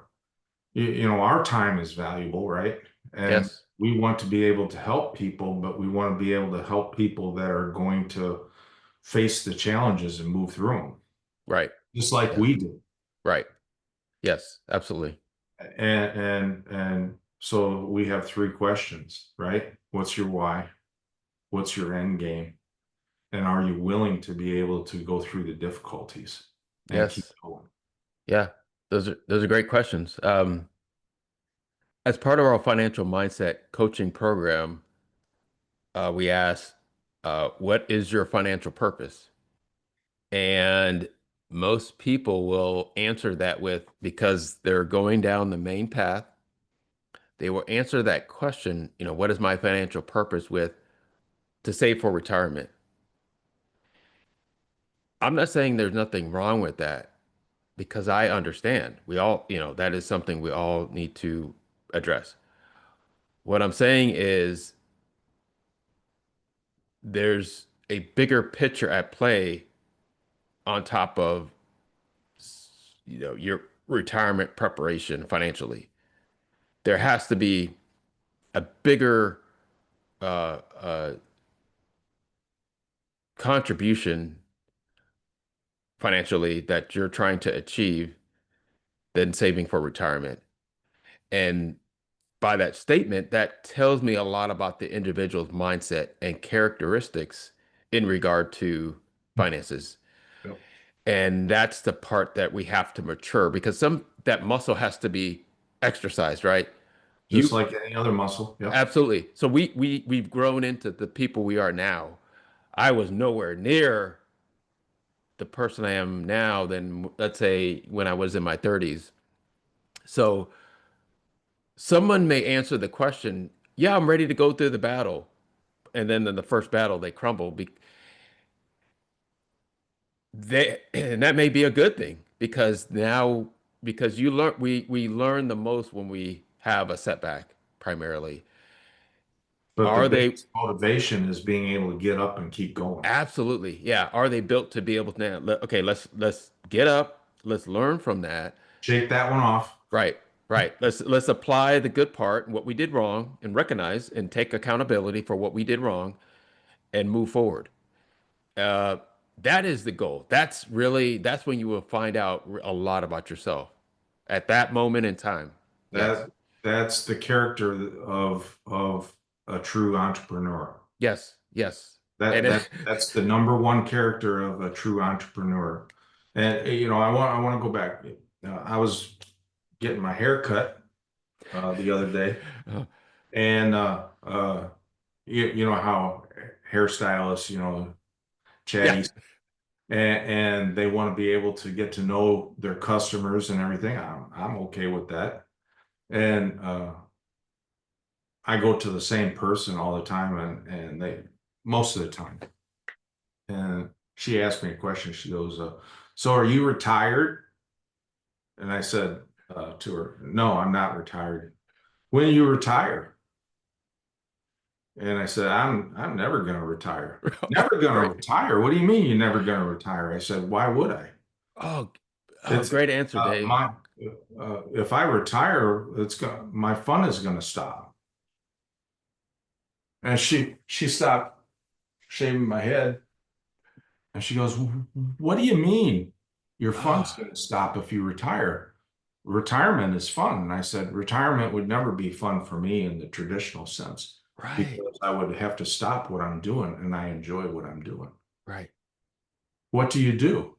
our time is valuable, right? And Yes. we want to be able to help people, but we want to be able to help people that are going to face the challenges and move through them, Right. just like Yes. we do. Right. Yes. Absolutely. And so we have three questions, right? What's your why? What's your end game? And are you willing to be able to go through the difficulties and keep Yes. going? Yeah. Those are great questions. As part of our financial mindset coaching program, we ask, what is your financial purpose? And most people will answer that with because they're going down the main path. They will answer that question, what is my financial purpose with to save for retirement? I'm not saying there's nothing wrong with that because I understand we all, that is something we all need to address. What I'm saying is there's a bigger picture at play on top of, your retirement preparation financially. There has to be a bigger uh, uh, contribution financially that you're trying to achieve than saving for retirement. And by that statement, that tells me a lot about the individual's mindset and characteristics in regard to finances. Yep. And that's the part that we have to mature because that muscle has to be exercised, right? Just You like any other muscle. Yep. absolutely. So we've grown into the people we are now. I was nowhere near the person I am now than let's say when I was in my 30s. So someone may answer the question, yeah, I'm ready to go through the battle. And then in the first battle, they crumble. And that may be a good thing because now, because we learn the most when we have a setback primarily. But the Are they biggest motivation is being able to get up and keep going. absolutely, yeah, are they built to be able to now, okay, let's get up, let's learn from that. Shake that one off. Right, right. Let's apply the good part, what we did wrong, and recognize and take accountability for what we did wrong and move forward. Uh, that is the goal. That's when you will find out a lot about yourself at that moment in time. Yes, That that's the character of a true entrepreneur. yes, yes. That And that that's the number one character of a true entrepreneur. And I want to go back. I was getting my hair cut the other day, and you know how hairstylists, yeah, chatty, and they want to be able to get to know their customers and everything. I'm okay with that. And I go to the same person all the time, and they most of the time. And she asked me a question. She goes, "So are you retired?" And I said to her, "No, I'm not retired." "When you retire?" And I said, I'm never going to retire. Never going to Great. retire? What do you mean you're never going to retire? I said, why would I? Oh, oh, It's great answer, Dave. my if I retire, my fun is going to stop. And she stopped shaving my head, and she goes, "What do you mean your fun's Ah, going to stop if you retire? Retirement is fun." And I said, "Retirement would never be fun for me in the traditional sense right, because I would have to stop what I'm doing, and I enjoy what I'm doing." right, What do you do?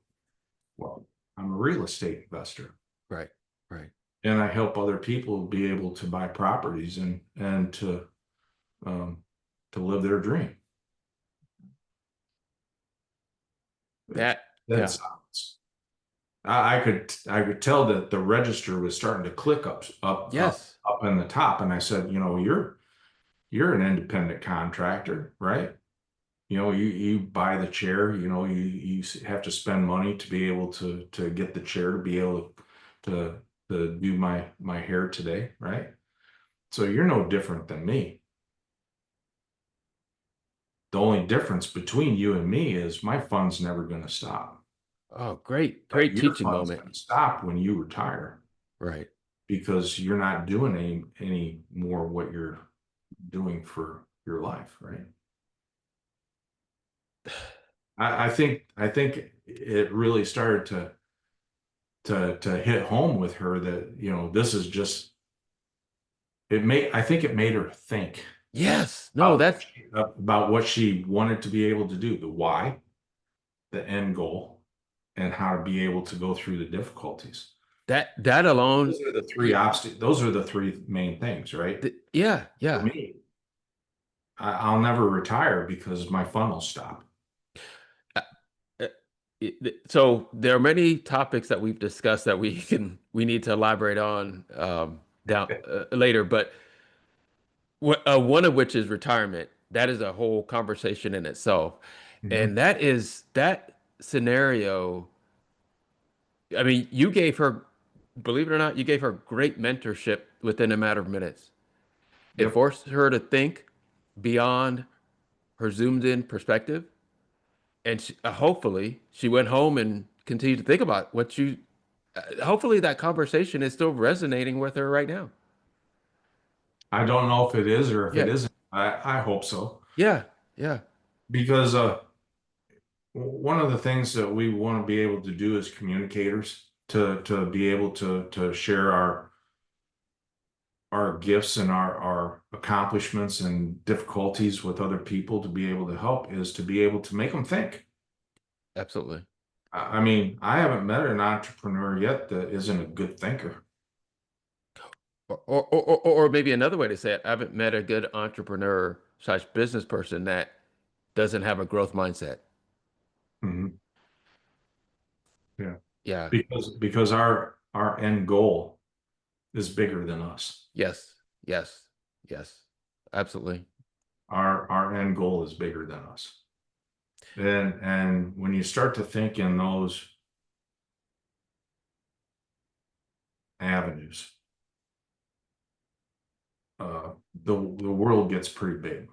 Well, I'm a real estate investor, right, right. and I help other people be able to buy properties and um, to live their dream. It's That, dead yeah. silence. I could tell that the register was starting to click Yes, up in the top, and I said, you're an independent contractor, right? You buy the chair. You have to spend money to be able to get the chair to be able to to do my hair today, right? So you're no different than me. The only difference between you and me is my fund's never going to stop. oh, great, But great your teaching fund's moment. going to stop when you retire Right. because you're not doing any more what you're doing for your life, right? I think it really started to hit home with her that, this is just I think it made her think Yes, no, that's about what she wanted to be able to do, the why, the end goal, and how to be able to go through the difficulties. that alone. Those are the three main things, right? Yeah, For yeah. me, I'll never retire because my fun will stop. Uh, uh, So there are many topics that we've discussed that we need to elaborate on down later, but one of which is retirement. That is a whole conversation in itself, Mhm. and that scenario. I mean, you gave her, believe it or not, you gave her great mentorship within a matter of minutes. It Yep. forced her to think beyond her zoomed in perspective. And hopefully she went home and continued to think about what hopefully that conversation is still resonating with her right now. I don't know if it is or if it Yeah. isn't. I hope so Yeah. Yeah. because one of the things that we want to be able to do as communicators to be able to share our gifts and our accomplishments and difficulties with other people to be able to help is to be able to make them think. Absolutely. I mean, I haven't met an entrepreneur yet that isn't a good thinker. Or maybe another way to say it, I haven't met a good entrepreneur slash business person that doesn't have a growth mindset. Mhm. Yeah. Yeah. Because our end goal is bigger than us. Yes. Yes. Yes. Absolutely. Our end goal is bigger than us. And when you start to think in those avenues, the world gets pretty big.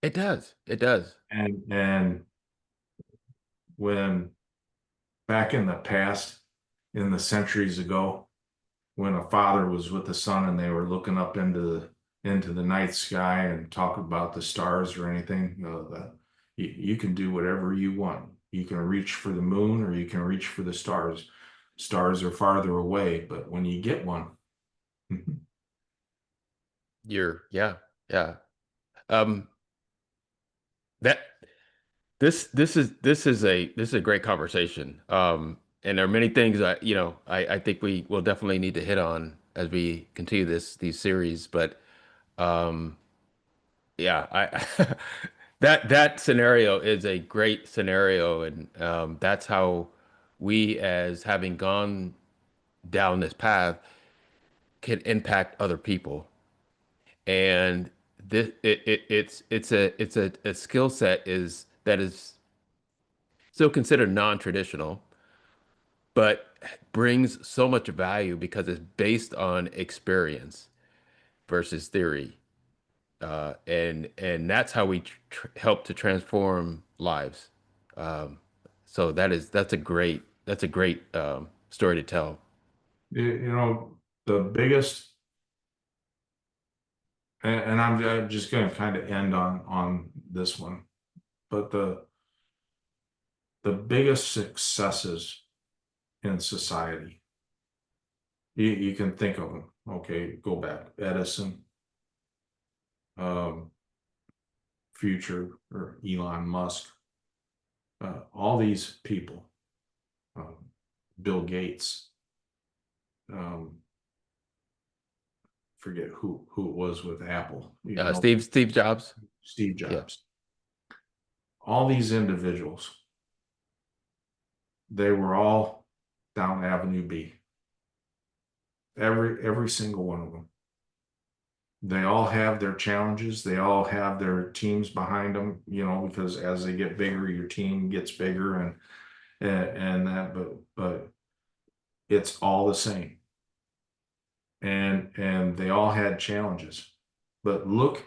It does. It does. And when back in the past, in the centuries ago, when a father was with a son and they were looking up into the night sky and talk about the stars or anything, you can do whatever you want. You can reach for the moon or you can reach for the stars. Stars are farther away, but when you get one, Yeah. Yeah. Um, that this is a great conversation. And there are many things I think we will definitely need to hit on as we continue these series. But um, yeah, I that scenario is a great scenario, and that's how we, as having gone down this path, can impact other people. And it's a skill set is that is still considered non-traditional, but brings so much value because it's based on experience versus theory. And that's how we help to transform lives. Um, so that's a great story to tell. You know, the biggest, and I'm just going to kind of end on this one, but the biggest successes in society, you can think of them. Okay, go back. Edison, um, Future, or Elon Musk, all these people, um, Bill Gates, um, forget who it was with Apple, Steve Jobs. Steve Yeah. Jobs. All these individuals, they were all down Avenue B. Every single one of them. They all have their challenges. They all have their teams behind them, because as they get bigger, your team gets bigger and that, but it's all the same. And they all had challenges. But look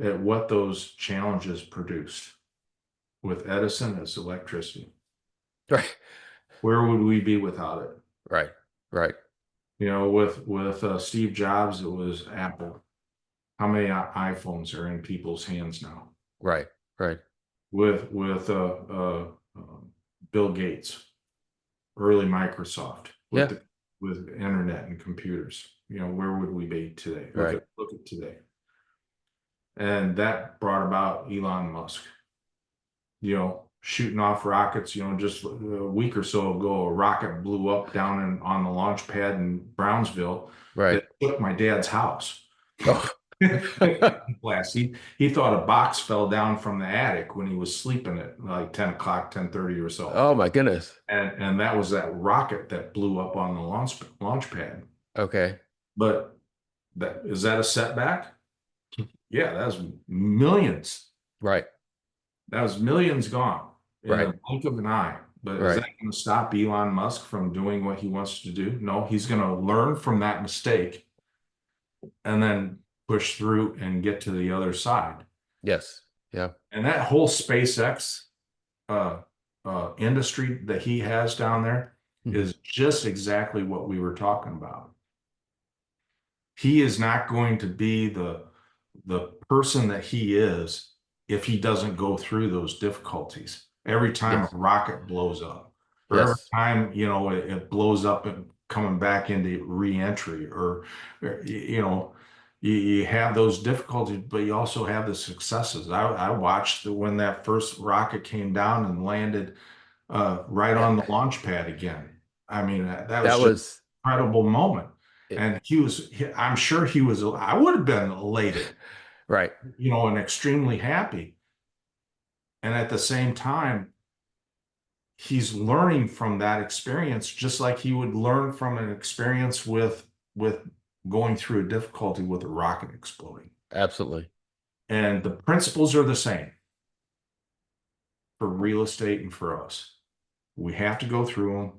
at what those challenges produced. With Edison, it's electricity. Right. Where would we be without it? Right. Right. With Steve Jobs, it was Apple. How many iPhones are in people's hands now? Right. Right. With Bill Gates, early Microsoft, with Yeah. the with internet and computers. Where would we be today? Look Right. at look at today. And that brought about Elon Musk, shooting off rockets. Just a week or so ago, a rocket blew up down on the launch pad in Brownsville Right. that took my dad's house. Oh. Blast. He thought a box fell down from the attic when he was sleeping at like 10 o'clock, 10:30 or so. Oh my goodness. And that was that rocket that blew up on the launch pad. Okay. But is that a setback? Yeah, that was millions. Right. That was millions gone in Right. the blink of an eye. But is that Right. going to stop Elon Musk from doing what he wants to do? No, he's going to learn from that mistake and then push through and get to the other side. Yes. Yeah. And that whole SpaceX uh, industry that he has down there Hmm. is just exactly what we were talking about. He is not going to be the person that he is if he doesn't go through those difficulties. Every time a Yes. rocket blows up, or every Yes. time it blows up and coming back into reentry, or you have those difficulties, but you also have the successes. I watched when that first rocket came down and landed right Yeah. on the launch pad again. I mean, that was That just was an incredible moment. it. And I'm sure I would have been elated, Right. and extremely happy. And at the same time, he's learning from that experience, just like he would learn from an experience with going through a difficulty with a rocket exploding. Absolutely. And the principles are the same for real estate and for us. We have to go through them.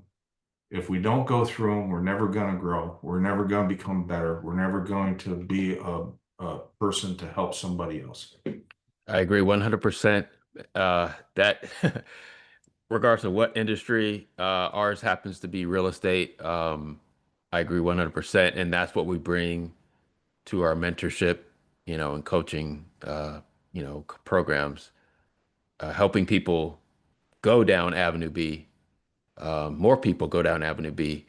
If we don't go through them, we're never going to grow. We're never going to become better. We're never going to be a person to help somebody else. I agree 100%. That regardless of what industry, ours happens to be real estate. I agree 100%. And that's what we bring to our mentorship, and coaching, programs, helping people go down Avenue B, more people go down Avenue B,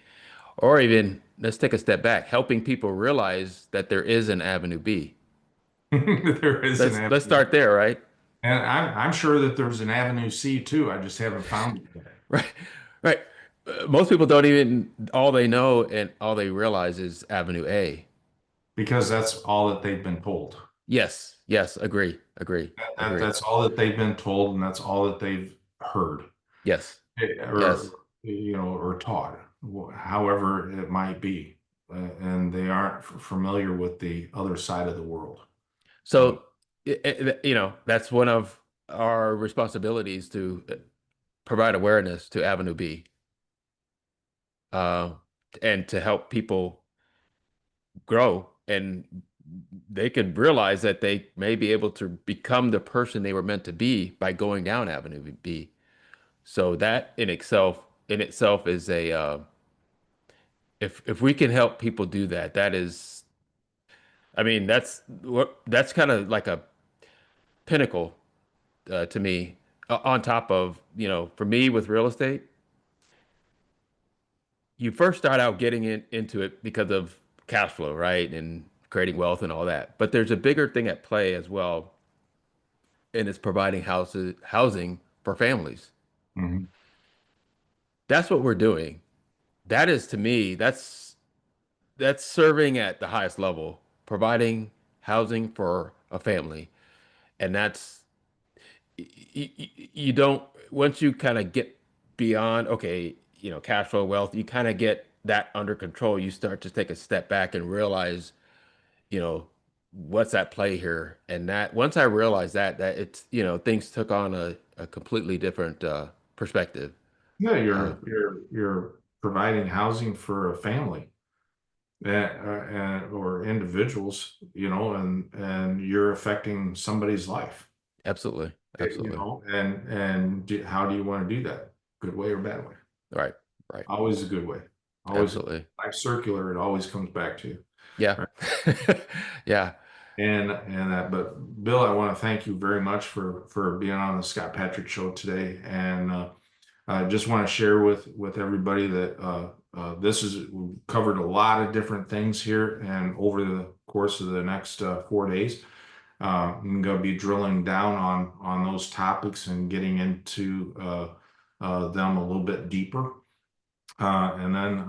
or even let's take a step back, helping people realize that there is an Avenue B. There is an Let's avenue, start there, right? and I'm sure that there's an avenue C too. I just haven't found it yet Right, right. Most people don't even, all they know and all they realize is Avenue A. because that's all that they've been told. Yes, yes, agree, agree, agree. That's all that they've been told, and that's all that they've heard, Yes, or yes. or taught, however it might be, and they aren't familiar with the other side of the world. Uh, So, that's one of our responsibilities to provide awareness to Avenue B, uh, and to help people grow and they could realize that they may be able to become the person they were meant to be by going down Avenue B. So that in itself is a if we can help people do that, that is, I mean, that's kind of like a pinnacle to me. On top of, for me with real estate, you first start out getting into it because of cash flow, right? And creating wealth and all that. But there's a bigger thing at play as well, and it's providing housing for families. Mhm. That's what we're doing. That is, to me, that's serving at the highest level, providing housing for a family. And that's you don't, once you kind of get beyond, okay, cash flow wealth, you kind of get that under control. You start to take a step back and realize, you know, what's at play here. And that once I realized that it's, things took on a completely different perspective. Yeah, Uh, you're providing housing for a family or individuals, and you're affecting somebody's life, Absolutely. Absolutely. how do you want to do that? Good way or bad way? Right. Right. Always a good way. Always Absolutely. life circular. It always comes back to you. Yeah. Right. Yeah. But Bill, I want to thank you very much for being on the Scott Patrick Show today, and I just want to share with everybody that we've covered a lot of different things here, and over the course of the next 4 days, I'm going to be drilling down on those topics and getting into them a little bit deeper. And then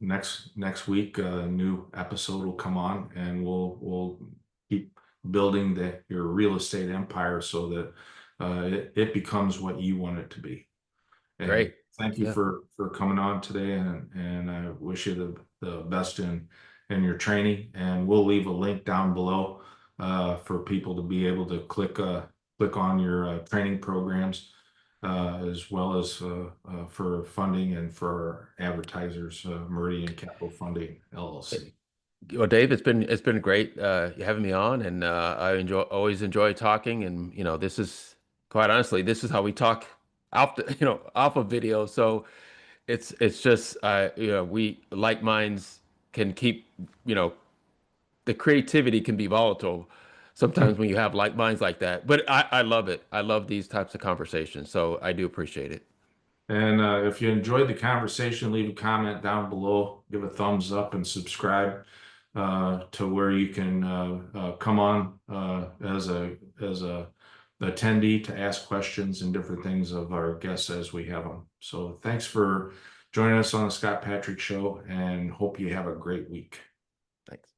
next week, a new episode will come on, and we'll keep building your real estate empire so that it becomes what you want it to be. And Great. thank you Yeah. for coming on today, and I wish you the best in your training. And we'll leave a link down below for people to be able to click on your training programs, as well as for funding and for advertisers, Meridian Capital Funding LLC. Well, Dave, it's been great having me on, and always enjoy talking. And this is, quite honestly, this is how we talk off of video. So it's just we like minds can keep, you know the creativity can be volatile sometimes when you have like minds like that. But I love it. I love these types of conversations. So I do appreciate it. And if you enjoyed the conversation, leave a comment down below, give a thumbs up, and subscribe to where you can come on as a attendee to ask questions and different things of our guests as we have them. So thanks for joining us on the Scott Patrick Show, and hope you have a great week. Thanks.